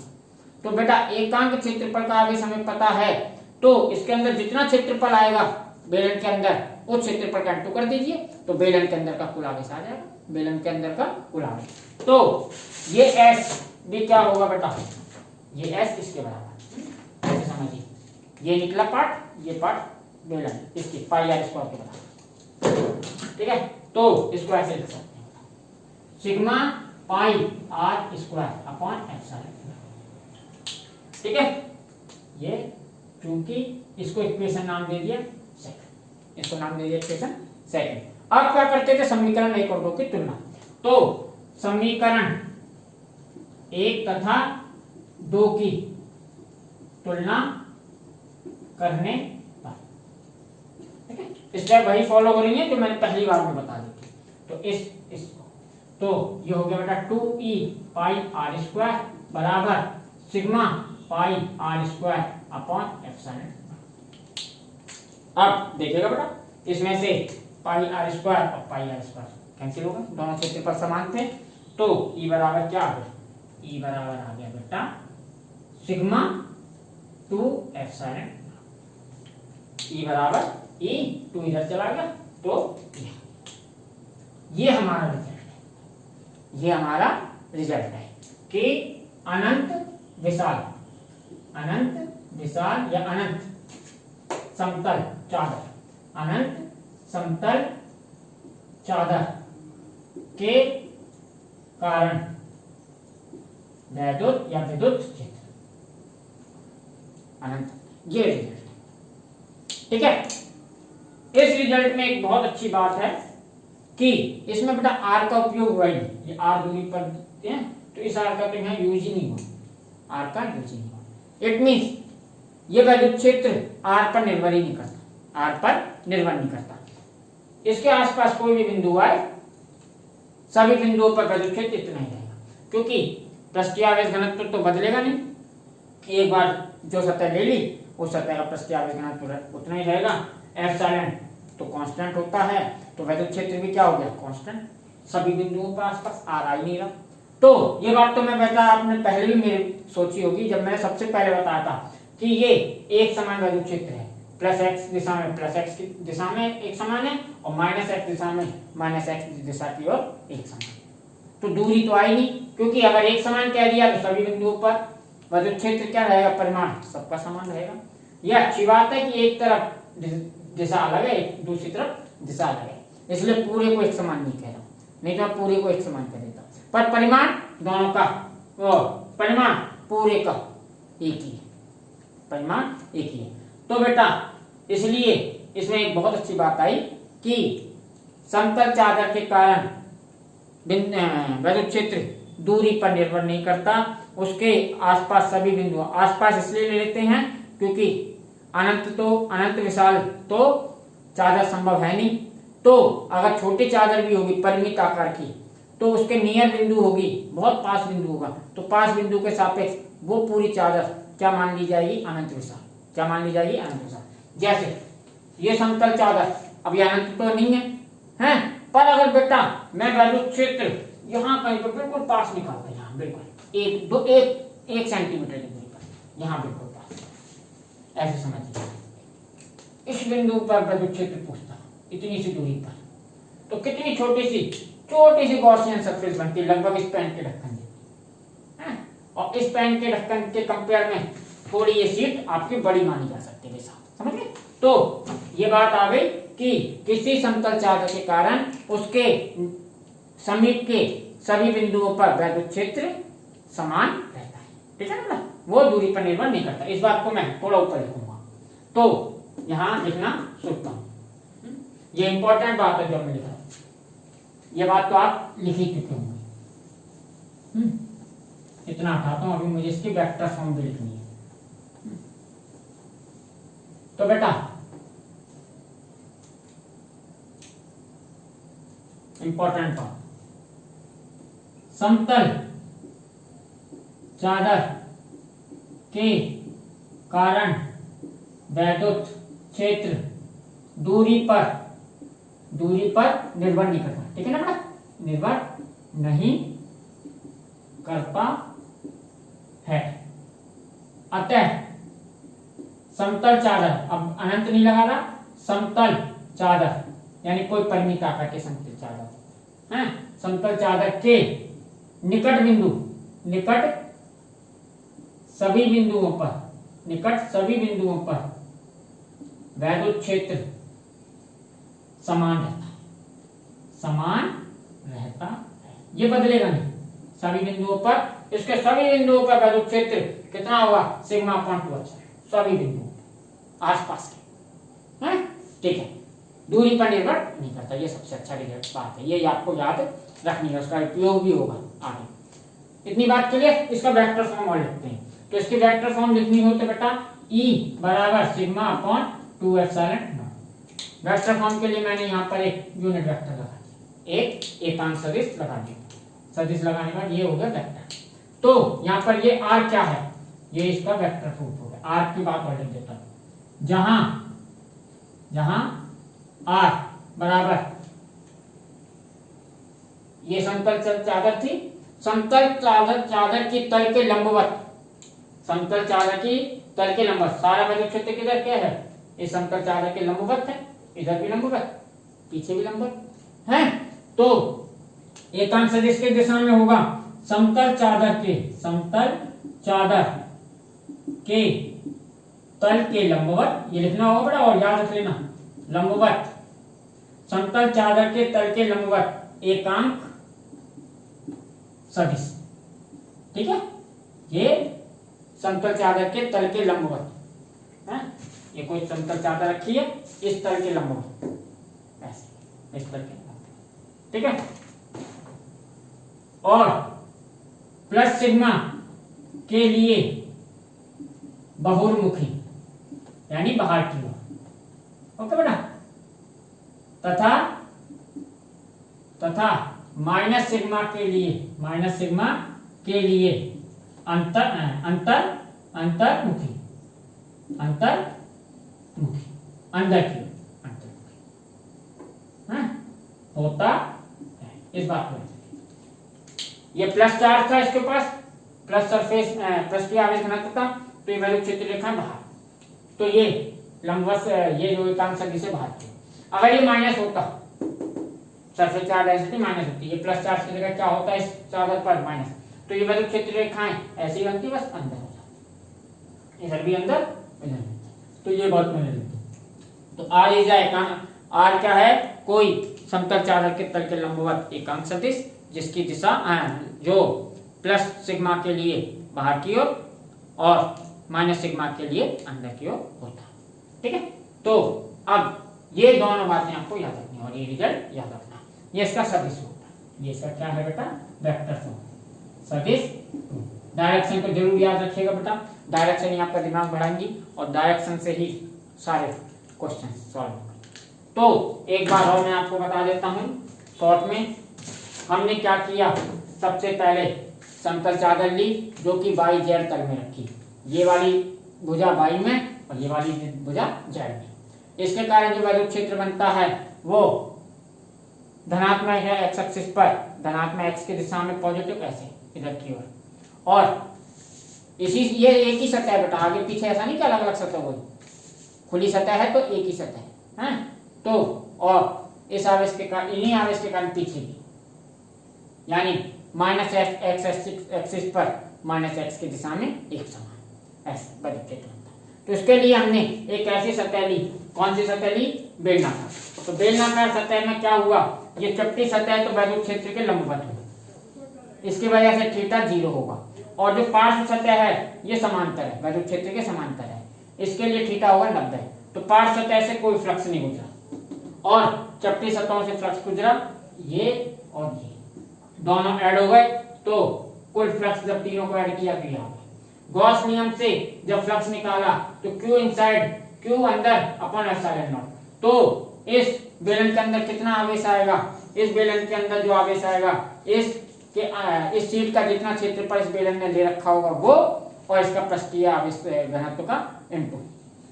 तो बेटा एकांक क्षेत्रफल का आवेश हमें पता है, तो इसके अंदर जितना क्षेत्रफल आएगा बेलन के अंदर, उस क्षेत्रफल का इंटू कर दीजिए, तो बेलन के अंदर का कुल आवेश आ जाएगा, बेलन के अंदर का कुल आवेश। तो ये S भी क्या होगा बेटा, ये S इसके बराबर, ऐसे समझिए, ये निकला पार्ट, ये पार्ट बेलन इसकी पाई आर स्क्वायर के बराबर, ठीक है। तो इसको ऐसे लिख सकते हैं, sigma pi R square upon epsilon, ठीक है। ये क्योंकि इसको इक्वेशन नाम दे दिया सेकंड, इसको नाम दे दिया इक्वेशन सेकंड। अब क्या करते थे, समीकरण 1 और 2 की तुलना। तो समीकरण 1 तथा 2 की तुलना करने पर, ठीक है, स्टेप वही फॉलो करेंगे जो मैंने पहली बार में बता दी थी। तो इसको, तो ये हो गया बेटा 2e पाई आर स्क्वायर बराबर sigma pi R square upon epsilon. अब देखिएगा बेटा, इसमें से पाई आर स्क्वायर और पाई आर स्क्वायर कैंसिल होगा, दोनों क्षेत्रफल समान थे। तो ई बराबर क्या आ गया, ई बराबर आ गया बेटा सिग्मा 2 एप्सिलॉन, ई बराबर ई 2 इधर चला गया तो ये हमारा रिजल्ट है, ये हमारा रिजल्ट है कि अनंत विशाल या अनंत समतल चादर, अनंत समतल चादर के कारण वैद्युत या विद्युत क्षेत्र अनंत, ये रिजल्ट। ठीक है, इस रिजल्ट में एक बहुत अच्छी बात है कि इसमें बेटा आर का उपयोग हुआ ही नहीं, ये आर दूरी पर देते हैं तो इस आर का तो यहाँ यूज ही नहीं हुआ, आर का यूज ही नहीं हुआ। इट मीन्स ये वैद्युत क्षेत्र आर पर निर्भर ही नहीं करता, आर पर निर्भर नहीं करता। इसके आसपास कोई भी बिंदु आए, सभी बिंदुओं पर वैद्युत क्षेत्र इतना ही रहेगा, क्योंकि पृष्ठीय आवेश घनत्व तो बदलेगा नहीं। एक बार जो सतह ले ली उस सतह का पृष्ठीय आवेश घनत्व उतना ही रहेगा। एप्सिलॉन तो कांस्टेंट होता है, तो वैद्युत क्षेत्र भी क्या हो गया, कांस्टेंट। सभी बिंदुओं पर आसपास आर आ ही नहीं रहा। तो ये बात तो मैं बेटा आपने पहले भी मेरी सोची होगी, जब मैंने सबसे पहले बताया था कि ये एक समान वैद्युत क्षेत्र है, प्लस एक्स दिशा में प्लस एक्स की दिशा में एक समान है और माइनस एक्स दिशा में माइनस एक्स दिशा की ओर एक समान है। तो दूरी तो आई नहीं, क्योंकि अगर एक समान कह दिया तो सभी बिंदुओं पर वैद्युत क्षेत्र क्या रहेगा, परिमाण सबका समान रहेगा। यह अच्छी बात है कि एक तरफ दिशा अलग है, दूसरी तरफ दिशा अलग है, इसलिए पूरे को एक समान नहीं कह रहा, नहीं तो पूरे को एक समान कह देता, पर परिमाण दोनों का, परिमाण पूरे का एक ही है, परिमाण एक ही है। तो बेटा इसलिए इसमें एक बहुत अच्छी बात आई कि समतल चादर के कारण वैद्युत क्षेत्र दूरी पर निर्भर नहीं करता, उसके आसपास सभी बिंदु, आसपास इसलिए ले लेते हैं क्योंकि अनंत विशाल तो चादर संभव है नहीं। तो अगर छोटी चादर भी होगी परिमित आकार की, तो उसके नियर बिंदु होगी, बहुत पास बिंदु होगा, तो पास बिंदु के सापेक्ष वो पूरी चादर क्या मान ली जाएगी, अनंत विशाल, क्या मान ली जाएगी, अनंत विशाल। जैसे ये समतल चादर अब ये अनंत तो नहीं है, पर अगर बेटा मैं वैद्युत क्षेत्र यहाँ कहीं पर बिल्कुल पास निकालता, यहाँ बिल्कुल एक सेंटीमीटर की दूरी पर, यहाँ बिल्कुल पास, ऐसे समझिए इस बिंदु पर वैद्युत क्षेत्र पूछता इतनी सी दूरी पर, तो कितनी छोटी सी गॉसियन सरफेस बनती है, लगभग इस पेन के ढक्कन जैसी, और इस पेन के ढक्कन के कंपेयर में थोड़ी ये सीट आपकी बड़ी मानी जा सकती है, समझ गए। तो ये बात आ गई कि किसी समतल चादर के कारण उसके समीप के सभी बिंदुओं पर वैद्युत क्षेत्र समान रहता है, ठीक है ना, वो दूरी पर निर्भर नहीं करता। इस बात को मैं थोड़ा ऊपर लिखूंगा, तो यहां लिखना सोचता हूं, ये इंपॉर्टेंट बात है जो मैं लिख रहा हूं, ये बात तो आप लिख ही चुके होंगे। इतना हटाता हूं, अभी मुझे इसकी वेक्टर फॉर्म भी लिखनी है। तो बेटा इंपॉर्टेंट बात, समतल चादर के कारण वैद्युत क्षेत्र दूरी पर निर्भर नहीं करता, ठीक है ना बेटा, निर्भर नहीं करता है। अतः समतल चादर, अब अनंत नहीं लगा रहा, समतल चादर यानी कोई परिमित आकार के समतल चादर है, समतल चादर के निकट सभी बिंदुओं पर वैद्युत क्षेत्र समान रहता है, ये बदलेगा नहीं। सभी बिंदुओं पर, इसके सभी बिंदुओं पर वैद्युत क्षेत्र कितना होगा, सिग्मा अपॉन 2 सभी बिंदुओं आसपास के, हैं, ठीक है, दूरी पर निर्भर नहीं करता। ये सबसे अच्छा रिजल्ट बात है, ये आपको याद रखनी है, उसका उपयोग भी होगा आगे। इतनी बात के लिए इसका वेक्टर फॉर्म और लिखते हैं। तो इसकी वेक्टर फॉर्म लिखनी हो तो बेटा E बराबर sigma upon 2 epsilon not. Vector form के लिए मैंने यहाँ पर एक यूनिट वेक्टर लगा दिया, एक एकांक सदिश लगा दिया, सदिश लगाने के बाद ये हो गया वेक्टर। तो यहाँ पर ये R क्या है, ये इसका वेक्टर प्रूफ हो गया। R की बात और लिख देता हूँ, जहां R बराबर, ये समतल चादर थी, समतल चादर की तल के लंबवत, समतल चादर की तल के लंबवत, सारा वैद्युत क्षेत्र किधर क्या है, इस समतल चादर के लंबवत है, इधर भी लंबवत, पीछे भी लंबवत है। तो एकांक सदिश के दिशा में होगा समतल चादर के तल के लंबवत, ये लिखना होगा बड़ा और याद रख लेना, लंबवत, समतल चादर के तल के लंबवत एकांक सदिश। ठीक है, ये समतल चादर के तल के लंबवत है, ये कोई समतल चादर रखी है, इस तल के लंबवत, ऐसे इस तल के लंबवत। ठीक है, और प्लस सिग्मा के लिए बहुर्मुखी यानी बाहर की ओर, ओके बेटा, तथा माइनस सिग्मा के लिए अंतर्मुखी अंदर की ओर होता है। इस बात को ये प्लस चार्ज था, इसके पास प्लस सरफेस पृष्ठीय आवेश घनत्व था, तो ये वैद्युत क्षेत्र रेखा बाहर, तो ये लंबवत, ये जो एकांक सदिश से बाहर थी। अगर ये माइनस होता, सरफेस चार्ज डेंसिटी माइनस होती, ये प्लस चार्ज की जगह क्या होता है इस चादर पर माइनस, तो ये वैद्युत क्षेत्र रेखाएं ऐसी बनती, बस अंदर हो जाती, इधर भी अंदर इधर भी, तो ये बहुत मैंने लिखी। तो आर इज एकांक, आर क्या है, कोई समतल चादर के तल के लंबवत एकांक सदिश जिसकी दिशा जो प्लस सिग्मा के लिए बाहर की ओर और माइनस सिग्मा के लिए अंदर की ओर होता है। ठीक है, तो अब ये दोनों बातें आपको याद रखनी और ये रिजल्ट याद रखना, ये इसका सदिश होता है, ये इसका क्या है बेटा, वेक्टर फॉर्म सदिश। डायरेक्शन को जरूर याद रखिएगा बेटा, डायरेक्शन ही आपका दिमाग बढ़ाएंगी और डायरेक्शन से ही सारे क्वेश्चन सॉल्व होंगे। तो एक बार और मैं आपको बता देता हूं शॉर्ट में, हमने क्या किया, सबसे पहले समतल चादर ली जो कि बाई जेड तल में रखी, ये वाली भुजा बाई में और ये वाली भुजा जेड में, इसके कारण जो वैद्युत क्षेत्र बनता है वो धनात्मक है एक्स एक्सिस पर, धनात्मक एक्स की दिशा में पॉजिटिव ऐसे इधर की ओर, और इसी ये एक ही सतह बेटा, आगे पीछे ऐसा नहीं कि अलग अलग सतह होगी, खुली सतह है तो एक ही सतह है, तो और इस आवेश के कारण, इन्हीं आवेश के कारण पीछे भी, यानी माइनस एक्स एक्सिस पर माइनस एक्स की दिशा में एक समान ऐसे वैद्युत क्षेत्र बनता है। तो इसके लिए हमने एक ऐसी सतह ली, कौन सी सतह ली, बेलनाकार। तो बेलनाकार सतह में क्या हुआ, ये चपटी सतह है तो वैद्युत क्षेत्र के लंबवत होगी, इसकी वजह से थीटा 0 होगा, और जो पार्श्व सतह है ये समांतर है, वैद्युत क्षेत्र के समांतर है, इसके लिए थीटा होगा 90। तो पार्श्व सतह से कोई फ्लक्स नहीं गुजरा और चपटी सतहों से फ्लक्स गुजरा, ये और ये दोनों ऐड हो गए, तो कुल फ्लक्स जब तीनों को ऐड किया तो यहाँ गॉस नियम से जब फ्लक्स निकाला तो Q इनसाइड Q अंदर अपॉन एप्सिलॉन नॉट, तो इस बेलन के अंदर कितना आवेश आएगा, इस बेलन के अंदर जो आवेश आएगा इस शीट का जितना क्षेत्रफल इस बेलन ने ले रखा होगा वो, और इसका पृष्ठीय आवेश घनत्व का इनटू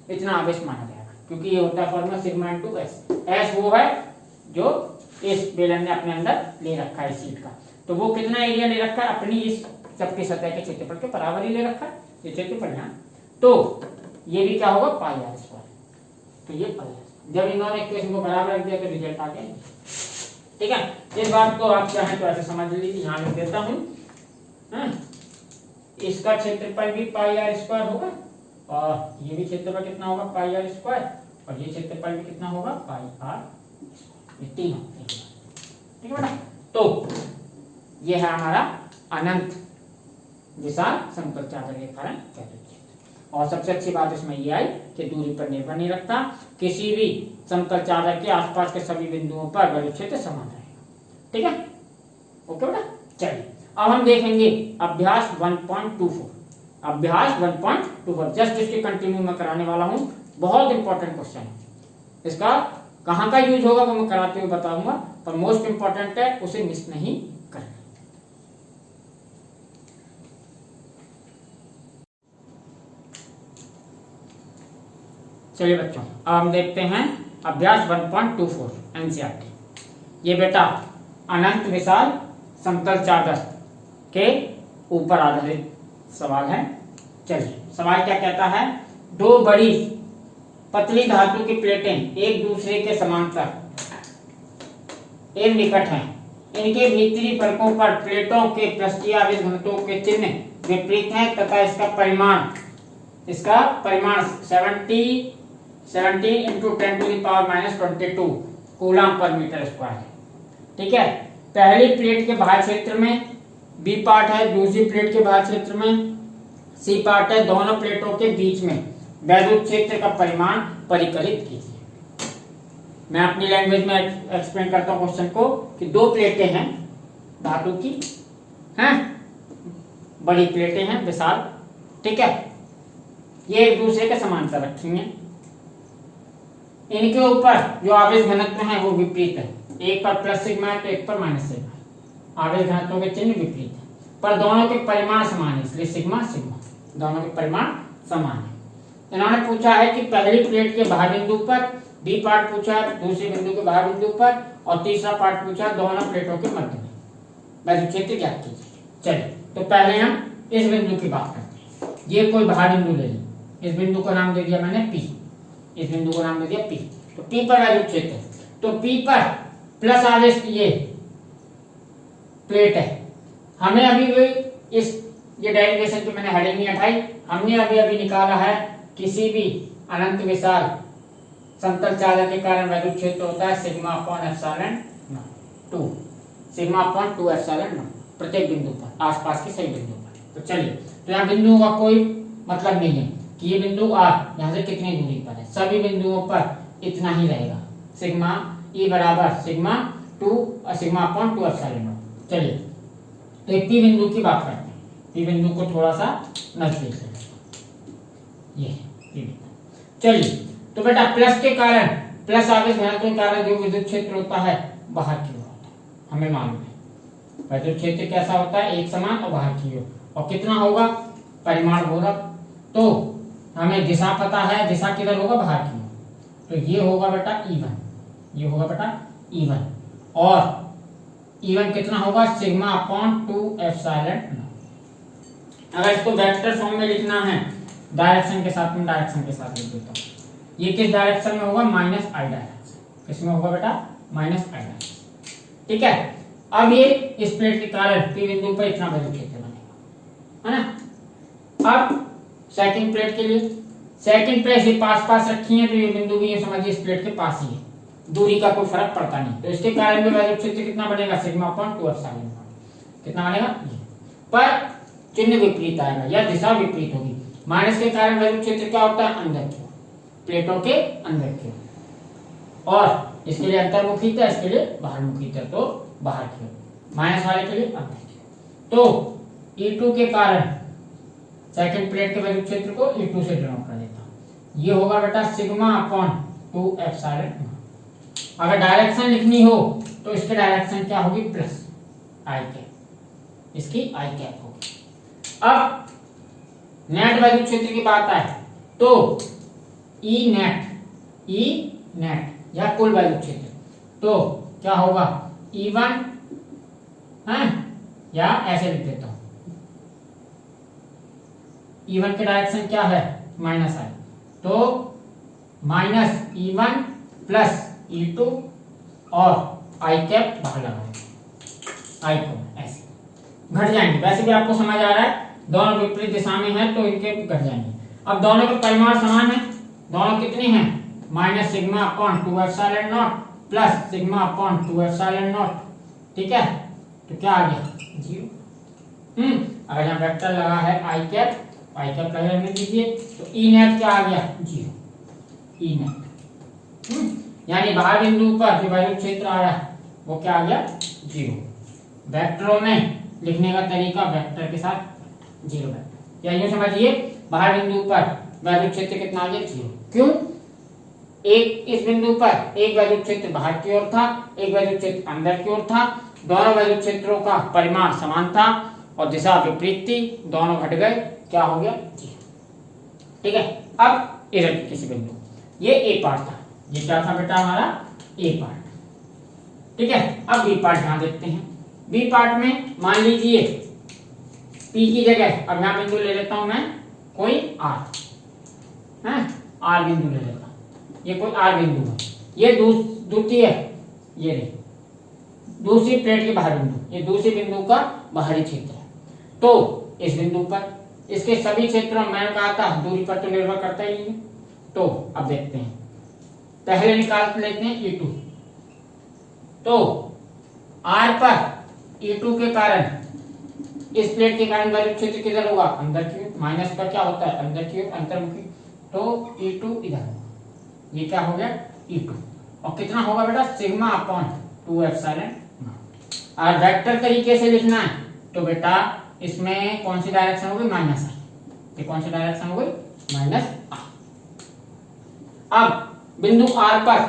इतना आवेश माना जाएगा, क्योंकि ये होता है formula sigma into S. S वो है जो इस बेलन ने अपने अंदर ले रखा है शीट का, तो वो कितना एरिया ले रखा है, अपनी इस चपटी सतह के क्षेत्रफल के बराबर ही ले रखा है ये क्षेत्रफल यहाँ, तो ये भी क्या होगा पाई आर स्क्वायर, तो ये पाई आर, जब इन्होंने इक्वेशन को बराबर रख दिया तो रिजल्ट आ गया। ठीक है, इस बात को आप चाहें तो ऐसे समझ लीजिए, यहाँ लिख देता हूँ, इसका क्षेत्रफल भी पाई आर स्क्वायर होगा और ये भी क्षेत्रफल कितना होगा पाई आर स्क्वायर, और ये क्षेत्रफल भी कितना होगा पाई आर, ये तीनों। ठीक है बेटा, तो ये है हमारा अनंत विशाल समतल चादर के कारण वैद्युत क्षेत्र, और सबसे अच्छी बात इसमें ये आई कि दूरी पर निर्भर नहीं रखता, किसी भी समतल चादर के आसपास के सभी बिंदुओं पर वैद्युत क्षेत्र समान रहेगा। ठीक है, ओके बेटा, चलिए अब हम देखेंगे अभ्यास 1.24, अभ्यास 1.24 जस्ट इसके कंटिन्यू में कराने वाला हूं, बहुत इंपॉर्टेंट क्वेश्चन है, इसका कहाँ का यूज होगा वो मैं कराते हुए बताऊंगा, पर मोस्ट इंपॉर्टेंट है, उसे मिस नहीं करना। चलिए बच्चों, अब हम देखते हैं अभ्यास 1.24 एनसीईआरटी। ये बेटा अनंत विशाल समतल चादर के ऊपर आधारित सवाल है। चलिए सवाल क्या कहता है, दो बड़ी पतली धातु की प्लेटें एक दूसरे के समांतर एवं निकट हैं। इनके भीतरी फलकों पर प्लेटों के पृष्ठीय आवेश घनत्वों के चिन्ह विपरीत हैं तथा इसका परिमाण 70 into 10⁻⁻22 coulomb per metre square है। ठीक है, पहली प्लेट के बाह्य क्षेत्र में बी पार्ट है, दूसरी प्लेट के बाह्य क्षेत्र में सी पार्ट है। दोनों प्लेटों के बीच में वैद्युत क्षेत्र का परिमाण परिकलित कीजिए। मैं अपनी लैंग्वेज में एक्सप्लेन करता हूं क्वेश्चन को कि दो प्लेटें हैं धातु की, हैं बड़ी प्लेटें हैं विशाल, ठीक है, ये एक दूसरे के समांतर रखी हैं। इनके ऊपर जो आवेश घनत्व है वो विपरीत है, एक पर प्लस सिग्मा है तो एक पर माइनस सिग्मा है। आवेश घनत्व के चिन्ह विपरीत है पर दोनों के परिमाण समान है, इसलिए सिग्मा सिग्मा, दोनों के परिमाण समान है। इन्होंने पूछा है कि पहली प्लेट के बाहर बिंदु पर, बी पार्ट पूछा है दूसरे बिंदु के बाहर बिंदु पर, और तीसरा पार्ट पूछा है दोनों प्लेटों के मध्य में वैद्युत क्षेत्र ज्ञात कीजिए। चलिए तो पहले हम इस बिंदु की बात करते हैं। ये कोई बाहर बिंदु ले लें, इस बिंदु को नाम दे दिया मैंने P, इस बिंदु को नाम दे दिया P। तो P पर वैद्युत क्षेत्र, तो P पर प्लस आवेश की ये प्लेट है। हमें अभी भी ये डेरिवेशन की मैंने हेडिंग नहीं हटाई, हमने अभी निकाला है किसी भी अनंत विशाल समतल चादर के कारण वैद्युत क्षेत्र होता है sigma upon epsilon 2, sigma upon 2 epsilon 0 प्रत्येक बिंदु पर, आसपास के सभी बिंदु पर। तो चलिए, तो यहाँ बिंदुओं का कोई मतलब नहीं है कि ये बिंदु R यहाँ से कितनी दूरी पर है, सभी बिंदुओं पर इतना ही रहेगा, सिग्मा E बराबर सिग्मा 2 और सिग्मा अपॉन 2 एप्सिलॉन 0। चलिए तो एक P बिंदु की बात करते हैं, P बिंदु को थोड़ा सा नजदीक से, ये P बिंदु। चलिए तो बेटा प्लस के कारण, प्लस आवेश घनत्व के कारण जो विद्युत क्षेत्र होता है बाहर की ओर होता है, हमें मालूम है विद्युत क्षेत्र कैसा होता है, एक समान और बाहर की ओर, और कितना होगा परिमाण घूर्णक। तो हमें दिशा पता है, दिशा किधर होगा बाहर की ओर, तो ये होगा बेटा E1, ये होगा बेटा E1, और E1 कितना होगा सिग्मा अपॉन 2 एप्सिलॉन 0। अगर इसको वेक्टर फॉर्म में लिखना है डायरेक्शन के साथ में, डायरेक्शन के साथ लिख देता हूं। ये किस डायरेक्शन में होगा, माइनस आई डायरेक्शन, किसमें होगा बेटा माइनस आई डायरेक्शन। ठीक है, अब ये इस प्लेट के कारण P बिंदु पर इतना वैद्युत क्षेत्र बनेगा, है ना। अब सेकंड प्लेट के लिए, सेकंड प्लेट ये पास रखी है तो ये बिंदु भी ये समझिए इस प्लेट के पास ही है, दूरी का कोई फर्क पड़ता नहीं, तो इसके कारण भी वैद्युत क्षेत्र कितना बनेगा सिग्मा अपॉन 2 एप्सिलॉन 0। कितना बनेगा, पर चिन्ह विपरीत आएगा या दिशा विपरीत होगी। माइनस के कारण वैद्युत क्षेत्र क्या होता है, अंदर की ओर, प्लेटों के अंदर की ओर, और इसके लिए अंतर्मुखी था, इसके लिए बाहरमुखी था, तो बाहर की ओर, माइनस वाले के लिए अंदर की ओर। तो E2 के कारण सेकंड प्लेट के वैद्युत क्षेत्र को E2 से डिनोट कर देता हूं, ये होगा बेटा सिग्मा अपॉन 2 एप्सिलॉन 0। अगर डायरेक्शन लिखनी हो तो इसकी डायरेक्शन क्या होगी, प्लस आई कैप, इसकी आई कैप होगी। अब नेट वैद्युत क्षेत्र की बात आए तो ई नेट या कुल वैद्युत क्षेत्र, तो क्या होगा E1 है, या ऐसे लिख देता हूं, E1 की डायरेक्शन क्या है माइनस आई, तो माइनस E1 प्लस E2 और आई कैप बाहर लगाओ, आई को ऐसे घट जाएंगे। वैसे भी आपको समझ आ रहा है दोनों विपरीत दिशा में है तो इनके घट जाएंगे। अब दोनों के परिमाण समान है, दोनों कितने हैं, minus sigma upon 2 epsilon 0 plus sigma upon 2 epsilon 0। ठीक है, तो क्या आ गया 0। अगर यहाँ वेक्टर लगा है आई कैप लगने दीजिए, तो ई नेट क्या आ गया 0, ई नेट, यानी बाहर बिंदु पर जो वैद्युत क्षेत्र आ रहा है वो क्या आ गया 0। वेक्टरों में लिखने का तरीका वेक्टर के साथ 0 वेक्टर, या यूं समझिए बाहर बिंदु पर वैद्युत क्षेत्र कितना आ गया 0। क्यों, एक इस बिंदु पर एक वैद्युत क्षेत्र बाहर की ओर था, एक वैद्युत क्षेत्र अंदर की ओर था, दोनों वैद्युत क्षेत्रों का परिमाण समान था और दिशा विपरीत थी, दोनों घट गए, क्या हो गया 0। ठीक है, अब इधर किसी बिंदु, ये ए पार्ट था, ये क्या था बेटा हमारा ए पार्ट। ठीक है, अब बी पार्ट यहां देखते हैं। बी पार्ट में मान लीजिए पी की जगह अब यहां बिंदु ले लेता हूं मैं कोई आर है, आर बिंदु ले लेता हूं, ये कोई आर बिंदु है, ये द्वितीय ये नहीं दूसरी प्लेट के बाहर बिंदु, ये दूसरी बिंदु का बाहरी क्षेत्र है। तो इस बिंदु पर इसके सभी क्षेत्रों मैंने कहा था दूरी पर तो निर्भर करता ही नहीं। तो अब देखते हैं, पहले निकाल लेते हैं E2। तो R पर E2 के कारण इस प्लेट के कारण वैद्युत क्षेत्र किधर होगा, अंदर की ओर। माइनस का क्या होता है, अंदर की ओर, अंतर्मुखी। तो E2 इधर होगा, ये क्या हो गया E2। और कितना होगा बेटा, सिग्मा अपॉन 2 एप्सिलॉन। और वेक्टर तरीके से लिखना है तो बेटा इसमें कौन सी डायरेक्शन होगी, माइनस आई। ये कौन सी डायरेक्शन होगी, माइनस आई। अब बिंदु R पर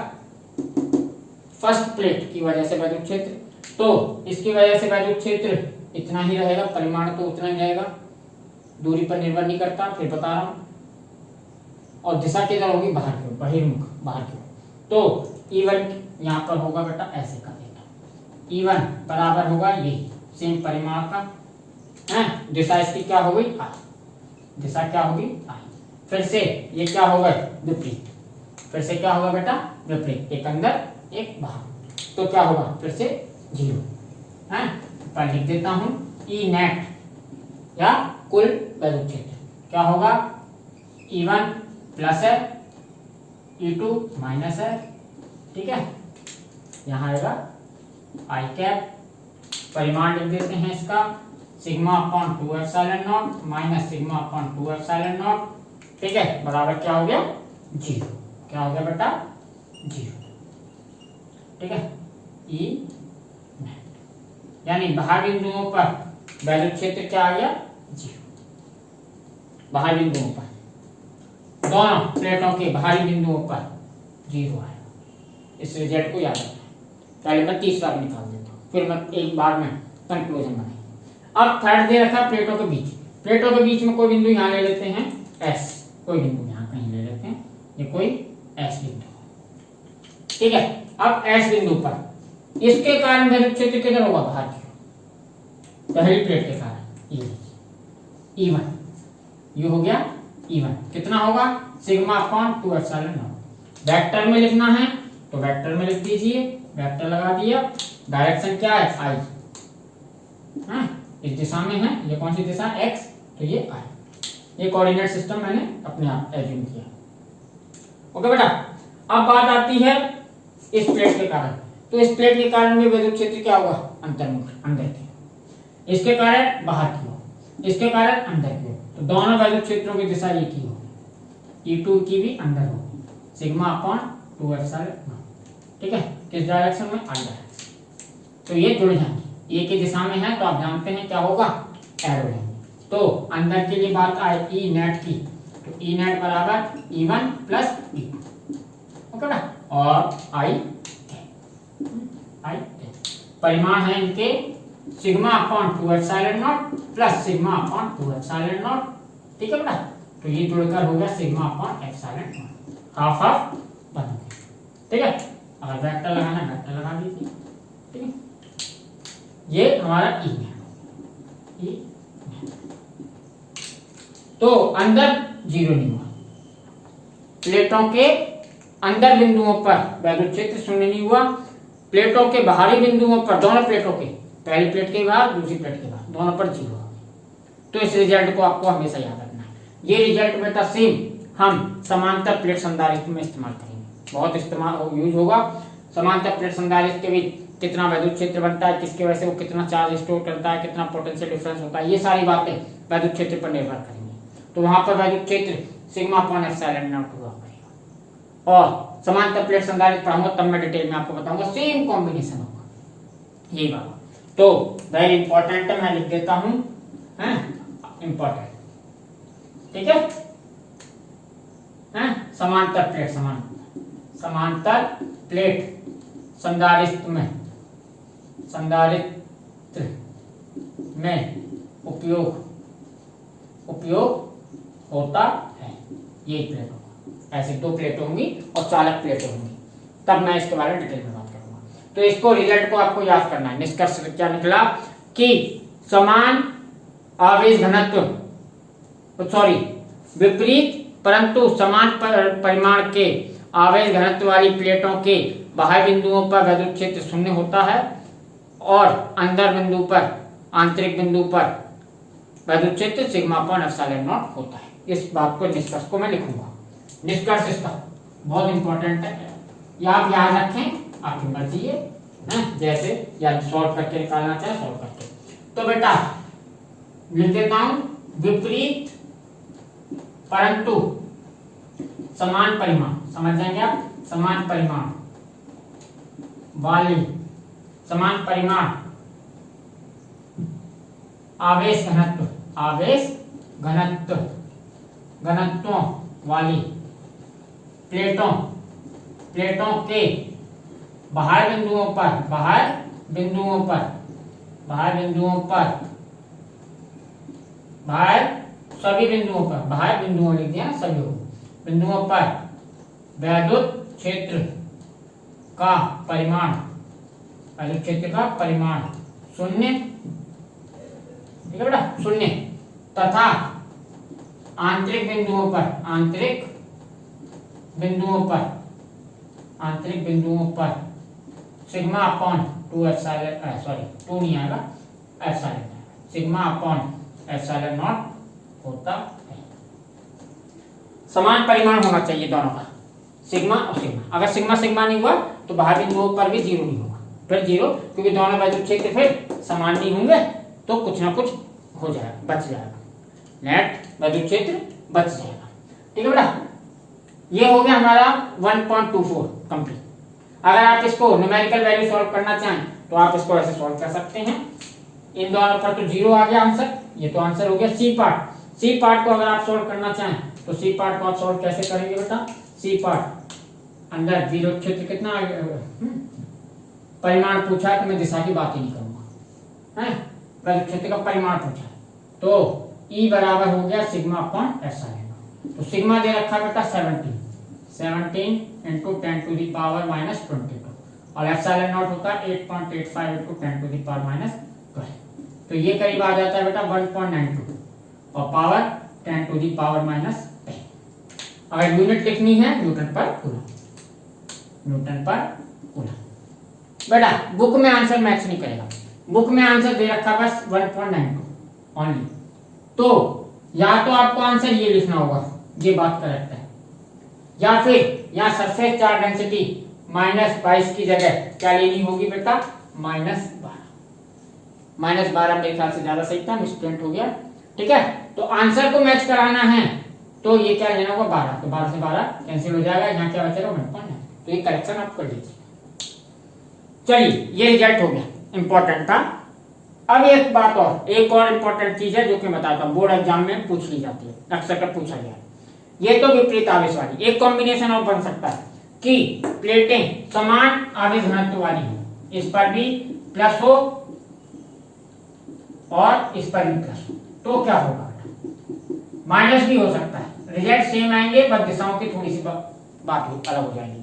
फर्स्ट प्लेट की वजह से वैद्युत क्षेत्र, तो इसकी वजह से वैद्युत क्षेत्र इतना ही रहेगा, परिमाण तो उतना ही रहेगा, दूरी पर निर्भर नहीं करता, फिर बता रहा हूं। और दिशा किधर होगी, बाहर की ओर, बहिर्मुख, बाहर की ओर। तो E1 यहां पर होगा बेटा ऐसे का देता, E1 बराबर होगा ये सेम परिमाण का है, दिशा इसकी क्या हो गई आई, दिशा क्या होगी आई। फिर से ये क्या होगा विपरीत, फिर से क्या होगा बेटा विपरीत, एक अंदर एक बाहर। तो क्या होगा फिर से 0 है। पर लिख देता हूं ई नेट या कुल वैद्युत क्षेत्र क्या होगा, E1 प्लस है E2 माइनस है। ठीक है, यहां आएगा आई कैप, परिमाण लिख देते हैं इसका sigma upon 2 epsilon not minus sigma upon 2 epsilon not. ठीक है, बराबर क्या हो गया 0। क्या हो गया बेटा 0। ठीक है, ई नेट यानी बाहर बिंदुओं पर वैद्युत क्षेत्र क्या आ गया 0। बाहर बिंदुओं पर दोनों प्लेटों के बाहरी बिंदुओं पर 0 आएगा। इस रिजल्ट को याद रखना। पहले मैं तीसरा भी निकाल देता हूँ, फिर मैं एक बार में कंक्लूजन बनाएंगे। अब थर्ड दे रखा प्लेटों के बीच, प्लेटों के बीच में कोई बिंदु यहाँ ले लेते हैं S, कोई बिंदु यहाँ कहीं ले लेते हैं, ये कोई S बिंदु। ठीक है, अब S बिंदु पर इसके कारण वैद्युत क्षेत्र किधर होगा, बाहर की ओर, पहली प्लेट के कारण E1, ये हो गया E1 कितना होगा sigma upon 2 epsilon not. Vector में लिखना है तो वेक्टर में लिख दीजिए, वेक्टर लगा दिया, डायरेक्शन क्या है आई, हाँ इस दिशा में है, ये कौन सी दिशा x, तो ये आई। ये कोऑर्डिनेट सिस्टम मैंने अपने आप एज्यूम किया। ओके बेटा, अब बात आती है इस प्लेट के कारण। तो इस प्लेट के कारण में वैद्युत क्षेत्र क्या होगा, अंतर्मुख, अंदर की। इसके कारण बाहर की ओर, इसके कारण अंदर की ओर। तो दोनों वैद्युत क्षेत्रों की दिशा एक ही होगी, E2 की भी अंदर होगी, सिग्मा अपॉन 2 एप्सिलॉन नॉट। ठीक है, किस डायरेक्शन में, आई डायरेक्शन। तो ये जुड़ जाएंगे, ए की दिशा में है तो आप जानते हैं क्या होगा, एरो लेंगे। तो अंदर के लिए बात आए ई नेट की, तो ई नेट बराबर E1 प्लस E2। ओके ना, और आई परिमाण है इनके sigma upon 2 epsilon not plus sigma upon 2 epsilon not. ठीक है बेटा, तो ये जुड़कर हो गया sigma upon epsilon not, half half बन गया। ठीक है, अगर वेक्टर लगाना वेक्टर लगा दीजिए। ठीक है, ये हमारा ई है। तो अंदर 0 नहीं हुआ, प्लेटों के अंदर बिंदुओं पर वैद्युत क्षेत्र 0 नहीं हुआ, प्लेटों के बाहरी बिंदुओं पर, दोनों प्लेटों के, पहली प्लेट के बाद दूसरी प्लेट के बाद, दोनों पर 0 हुआ। तो इस रिजल्ट को आपको हमेशा याद रखना है। ये रिजल्ट बेटा सेम हम समांतर प्लेट संधारित्र में इस्तेमाल करेंगे, बहुत इस्तेमाल यूज होगा। समांतर प्लेट संधारित्र के बीच कितना वैद्युत क्षेत्र बनता है, किसकी वजह से वो कितना चार्ज स्टोर करता है, कितना पोटेंशियल डिफरेंस होता है, ये सारी बातें वैद्युत क्षेत्र पर निर्भर करेंगे। तो वहां पर वैद्युत क्षेत्र सिग्मा अपॉन एप्सिलॉन नॉट हुआ करेगा। और समांतर प्लेट संधारित्र पढ़ाऊंगा तब मैं डिटेल में आपको बताऊंगा, सेम कॉम्बिनेशन होगा ये वाला। तो वेरी इंपॉर्टेंट है, मैं लिख देता हूं इंपॉर्टेंट। ठीक है, समांतर प्लेट, समांतर प्लेट संधारित्र में उपयोग होता है, ये प्लेट होगा ऐसे 2 प्लेटें होंगी और चालक प्लेटें होंगी, तब मैं इसके बारे में डिटेल में बात करूंगा। तो इसको रिजल्ट को आपको याद करना है। निष्कर्ष क्या निकला कि समान आवेश घनत्व, सॉरी विपरीत परंतु समान परिमाण के आवेश घनत्व वाली प्लेटों के बाह्य बिंदुओं पर विद्युत क्षेत्र शून्य होता है और अंदर बिंदु पर, आंतरिक बिंदु पर विद्युत क्षेत्र सिग्मा अपॉन एप्सिलॉन नॉट होता है। इस बात को, निष्कर्ष को मैं लिखूंगा। निष्कर्ष इसका बहुत इंपॉर्टेंट है, या आप याद रखें, आपकी मर्जी है, जैसे या सॉल्व करके निकालना चाहे सॉल्व करके। तो बेटा लिख देता हूं, विपरीत परंतु समान परिमाण, समझ जाएंगे आप, समान परिमाण वाली, समान परिमाण आवेश घनत्व, आवेश घनत्व, घनत्वों वाली प्लेटों, प्लेटों के बाह्य बिंदुओं पर, बाह्य बिंदुओं पर, बाह्य बिंदुओं पर, बाह्य सभी बिंदुओं पर, बाह्य बिंदुओं लिख दिया, सभी बिंदुओं पर विद्युत क्षेत्र का परिमाण, विद्युत क्षेत्र का परिमाण शून्य, ठीक है बेटा, शून्य, तथा आंतरिक बिंदुओं पर, आंतरिक बिंदुओं पर, आंतरिक बिंदुओं पर सिग्मा अपॉन 2 एप्सिलॉन, सॉरी 2 नहीं आएगा, epsilon, sigma upon epsilon naught होता है। समान परिमाण होना चाहिए दोनों का, सिग्मा और सिग्मा। अगर सिग्मा सिग्मा नहीं हुआ तो बाहर बिंदुओं पर भी 0 नहीं होगा, फिर 0, क्योंकि दोनों विद्युत क्षेत्र फिर समान नहीं होंगे, तो कुछ ना कुछ हो जाएगा, बच जाएगा, नेट विद्युत क्षेत्र बच जाएगा। ठीक है बेटा, ये हो गया हमारा 1.24 कंप्लीट। अगर आप इसको न्यूमेरिकल वैल्यू सॉल्व करना चाहें तो आप इसको ऐसे सॉल्व कर सकते हैं। इन दोनों पर तो 0 आ गया आंसर, ये तो आंसर हो गया। सी पार्ट, सी पार्ट को अगर आप सॉल्व करना चाहें तो सी पार्ट को आप सॉल्व कैसे करेंगे बेटा? सी पार्ट अंदर विद्युत क्षेत्र कितना परिमाण पूछा है तो मैं दिशा की बात ही नहीं करूंगा, है विद्युत क्षेत्र का परिमाण पूछा है तो E बराबर हो गया सिग्मा अपॉन एप्सिलॉन। तो सिग्मा दे रखा है बेटा 17 into 10 to the power minus 22 और एप्सिलॉन नॉट होता है 8.85 into 10 to the power minus 12। तो ये करीब आ जाता है बेटा 1.92 और power 10 to the power minus 10। अगर यूनिट लिखनी है newton per coulomb, newton per coulomb. बेटा बुक में आंसर मैच नहीं करेगा, बुक में आंसर दे रखा बस 1.92 ओनली। तो या तो आपको आंसर ये लिखना होगा, ये बात करेक्ट है, या फिर यहाँ सरफेस चार्ज डेंसिटी -22 की जगह क्या लेनी होगी बेटा? -12। -12 मेरे ख्याल से ज्यादा सही था, मिसप्रिंट हो गया। ठीक है, तो आंसर को मैच कराना है तो ये क्या लेना होगा 12, तो 12 से 12 कैंसिल हो जाएगा, यहाँ क्या बचेगा 1.9। तो ये करेक्शन आप कर लीजिए। चलिए ये रिजल्ट हो गया, इंपॉर्टेंट था। अब एक बात और, एक और इंपॉर्टेंट चीज है जो कि बताता हूँ, बोर्ड एग्जाम में पूछ ली जाती है, अक्सर कर पूछा गया। ये तो विपरीत आवेश वाली एक कॉम्बिनेशन और बन सकता है कि प्लेटें समान आवेश घनत्व वाली हो, इस पर भी प्लस हो और इस पर भी प्लस हो, तो क्या होगा? माइनस भी हो सकता है, रिजल्ट सेम आएंगे बस दिशाओं की थोड़ी सी बात अलग हो जाएगी।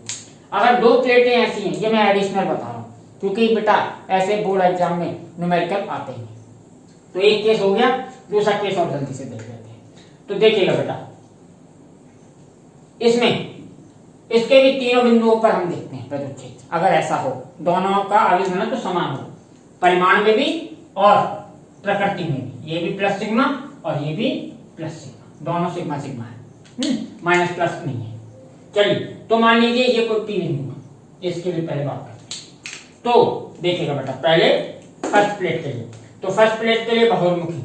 अगर दो प्लेटें ऐसी हैं, ये मैं एडिशनल बता रहा हूं क्योंकि बेटा ऐसे बोर्ड एग्जाम में न्यूमेरिकल आते हैं। तो एक केस हो गया, दूसरा केस और जल्दी से देख लेते हैं। तो देखिएगा बेटा, इसमें इसके भी तीनों बिंदुओं पर हम देखते हैं विद्युत क्षेत्र, अगर ऐसा हो दोनों का आवेश घनत्व तो समान हो, परिमाण में भी और प्रकृति में भी, ये भी प्लस सिग्मा और ये भी प्लस सिग्मा, दोनों सिग्मा सिग्मा है, माइनस प्लस नहीं है। चलिए तो मान लीजिए ये कोई पी बिंदु है, इसके लिए पहले बात करते हैं। तो देखिएगा बेटा, पहले फर्स्ट प्लेट के लिए, तो फर्स्ट प्लेट के लिए बहुर्मुखी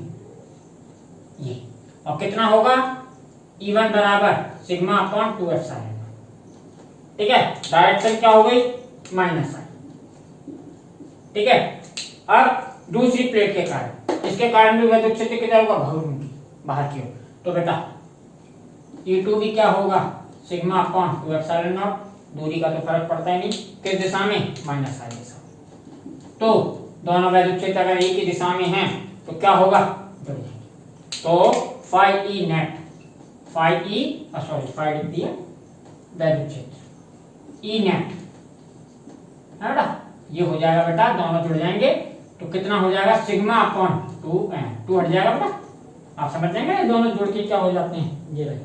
ये, और कितना होगा? E1 बराबर सिग्मा अपॉन 2 एप्सिलॉन। ठीक है, डायरेक्शन क्या हो गई? Minus sign. ठीक है, अब दूसरी प्लेट के कारण, इसके कारण भी विद्युत क्षेत्र कितना होगा? बहुर्मुखी, बाहर की ओर। तो बेटा E2 भी क्या होगा? सिग्मा अपॉन 2 एप्सिलॉन नॉट, दूरी का तो फर्क पड़ता ही नहीं, किस दिशा में? माइनस साइन दिशा। तो दोनों विद्युत क्षेत्र अगर एक ही दिशा में हैं तो क्या होगा? जुड़ जाएंगे। तो phi E net, phi E sorry phi लिख दिया, वैद्युत क्षेत्र ई नेट है बेटा, ये हो जाएगा बेटा, दोनों जुड़ जाएंगे तो कितना हो जाएगा, सिग्मा अपॉन 2m, 2 हट जाएगा बेटा, आप समझ जाएंगे दोनों जुड़ के क्या हो जाते हैं, ये रहे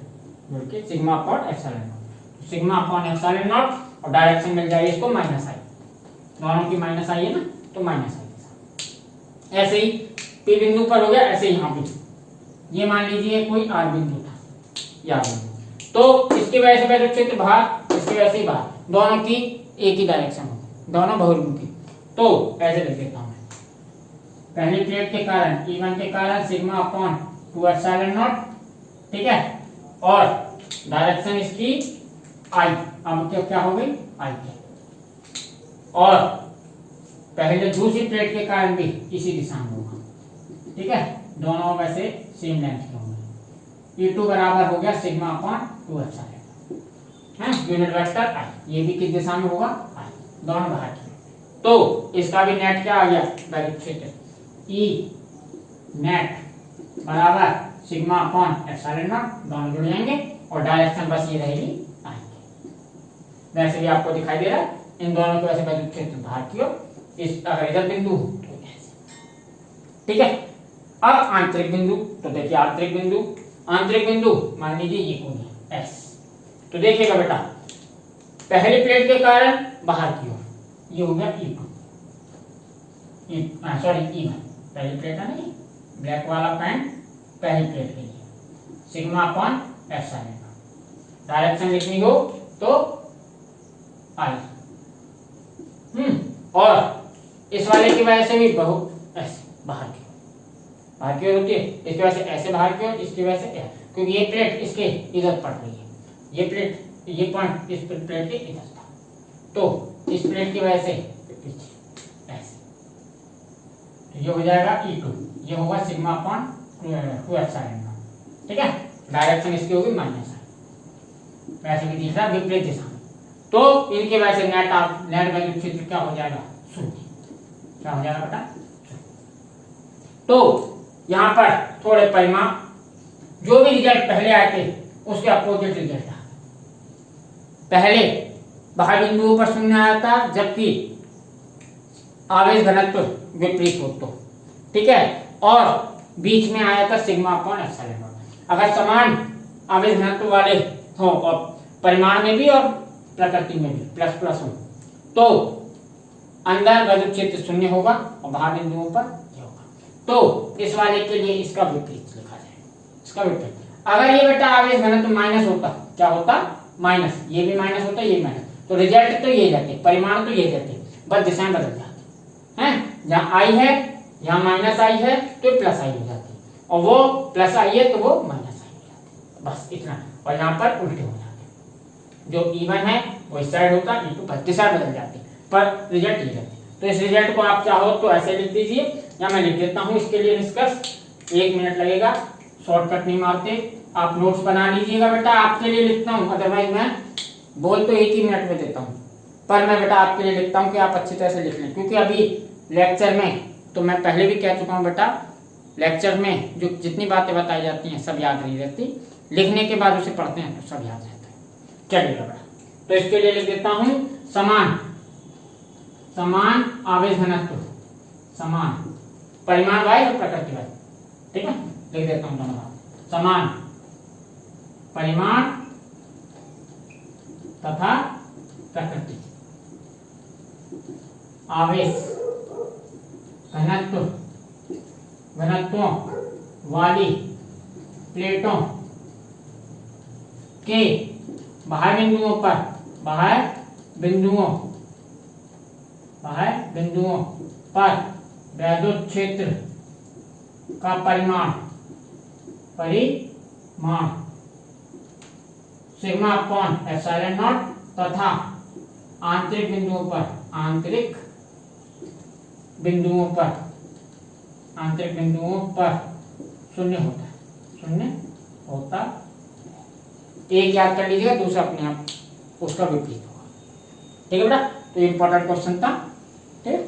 जुड़ के sigma upon epsilon not, sigma upon epsilon not, और डायरेक्शन मिल जाएगी इसको माइनस आई, दोनों की माइनस आई है ना, तो माइनस आई। ऐसे ही पी बिंदु पर हो गया, ऐसे ही यहाँ पे ये मान लीजिए कोई आर बिंदु था, या बिंदु, तो इसकी वजह से वैद्युत क्षेत्र बाहर, इसकी वजह से बाहर, दोनों की एक ही डायरेक्शन होगी, दोनों बहुर्मुखी। तो ऐसे लिख देता हूं मैं, पहली प्लेट के कारण E1 के कारण सिग्मा अपॉन 2 एप्सिलॉन नॉट, ठीक है, और डायरेक्शन इसकी आई, अब क्या हो गई आई के, और पहले दूसरी प्लेट के कारण भी इसी दिशा में होगा, ठीक है, दोनों वैसे सेम लेंथ के होंगे। E2 बराबर हो गया सिग्मा अपॉन 2 एप्सिलॉन है, यूनिट वेक्टर आई, ये भी किस दिशा में होगा आई, दोनों बाहर की। तो इसका भी नेट क्या आ गया, वैद्युत क्षेत्र E नेट बराबर सिग्मा अपॉन एप्सिलॉन नॉट, दोनों जुड़ जाएंगे और डायरेक्शन बस ये रहेगी आई। वैसे भी आपको दिखाई दे रहा है, इन दोनों को वैसे वैद्युत क्षेत्र बाहर की ओर, इस अगर इधर बिंदु हो तो ऐसे, ठीक है। अब आंतरिक बिंदु, तो देखिए आंतरिक बिंदु मान लीजिए ये कोण है S, तो देखिएगा बेटा, पहली प्लेट के कारण बाहर की ओर, ये हो गया E2, E1, पहली प्लेट है ना, ब्लैक वाला पैंट पहली प्लेट के लिए, सिग्मा अपॉन एप्सिलॉन, डायरेक्शन लिखनी हो तो आई, और इस वाले की वजह से भी बहुत ऐसे बाहर की ओर होती है, इसकी वजह से ऐसे बाहर की ओर, इसकी वजह से क्योंकि ये प्लेट इसके इधर पड़ रही है, ये प्लेट, ये पॉइंट इस प्लेट के इधर था, तो इस प्लेट की वजह से पीछे ऐसे, तो ये हो जाएगा E2, ये होगा सिग्मा अपॉन 2 एप्सिलॉन, ठीक है, डायरेक्शन इसकी होगी माइनस आई, वैसे भी दिख रहा है विपरीत दिशा में, तो इनके वजह से नेट वैद्युत क्षेत्र क्या हो जाएगा, शून्य, क्या हो जाएगा बेटा। तो यहाँ पर थोड़े परिमाण, जो भी रिजल्ट पहले आए थे उसके अपोजिट रिजल्ट आ, पहले बाहर बिंदुओं पर शून्य आया था, जबकि आवेश घनत्व विपरीत हो तो, ठीक है, और बीच में आया था सिग्मा अपॉन एप्सिलॉन नॉट। अगर समान आवेश घनत्व वाले हो और परिमाण में भी और प्रकृति में भी प्लस प्लस हो, तो अंदर वैद्युत क्षेत्र शून्य होगा और बाहर बिंदुओं पर ये होगा। तो इस वाले के लिए इसका विपरीत लिखा जाएगा, इसका विपरीत। अगर ये बेटा आवेश घनत्व माइनस होता, क्या होता, माइनस, ये भी माइनस होता, ये माइनस, तो रिजल्ट तो ये जाते, परिमाण तो ये जाते, बस दिशाएं बदल जाती हैं, जहाँ आई है यहाँ माइनस आई है तो प्लस आई हो जाती, और वो प्लस आई है तो वो माइनस आई हो जाती, बस इतना। और यहाँ पर उल्टे हो जाते, जो E1 है वो इस साइड होता, E2 दिशा बदल जाती, पर रिजल्ट ये जाते। तो इस रिजल्ट को आप चाहो तो ऐसे लिख दीजिए, या मैं लिख देता हूँ इसके लिए निष्कर्ष, 1 मिनट लगेगा, शॉर्टकट नहीं मारते, आप नोट्स बना लीजिएगा बेटा, आपके लिए लिखता हूँ, अदरवाइज मैं बोल तो 1 ही मिनट में देता हूँ, पर मैं बेटा आपके लिए लिखता हूँ कि आप अच्छी तरह से लिख लें, क्योंकि अभी लेक्चर में तो मैं पहले भी कह चुका हूँ बेटा, लेक्चर में जो जितनी बातें बताई जाती हैं सब याद नहीं रहती, लिखने के बाद उसे पढ़ते हैं तो सब याद रहता है। चलिएगा बेटा, तो इसके लिए लिख देता हूँ समान आवेश घनत्व, समान परिमाण वाई और प्रकृति वाई, ठीक है, लिख देता हूँ दोनों बात, समान परिमाण तथा प्रकृति आवेश घनत्वों वाली प्लेटों के बाह्य बिंदुओं पर वैद्युत क्षेत्र का परिमाण सिग्मा अपॉन एप्सिलॉन नॉट तथा आंतरिक बिंदुओं पर शून्य होता, एक याद कर लीजिएगा, दूसरा अपने आप उसका विपरीत होगा, ठीक है बेटा। तो इंपॉर्टेंट क्वेश्चन था, ठीक है।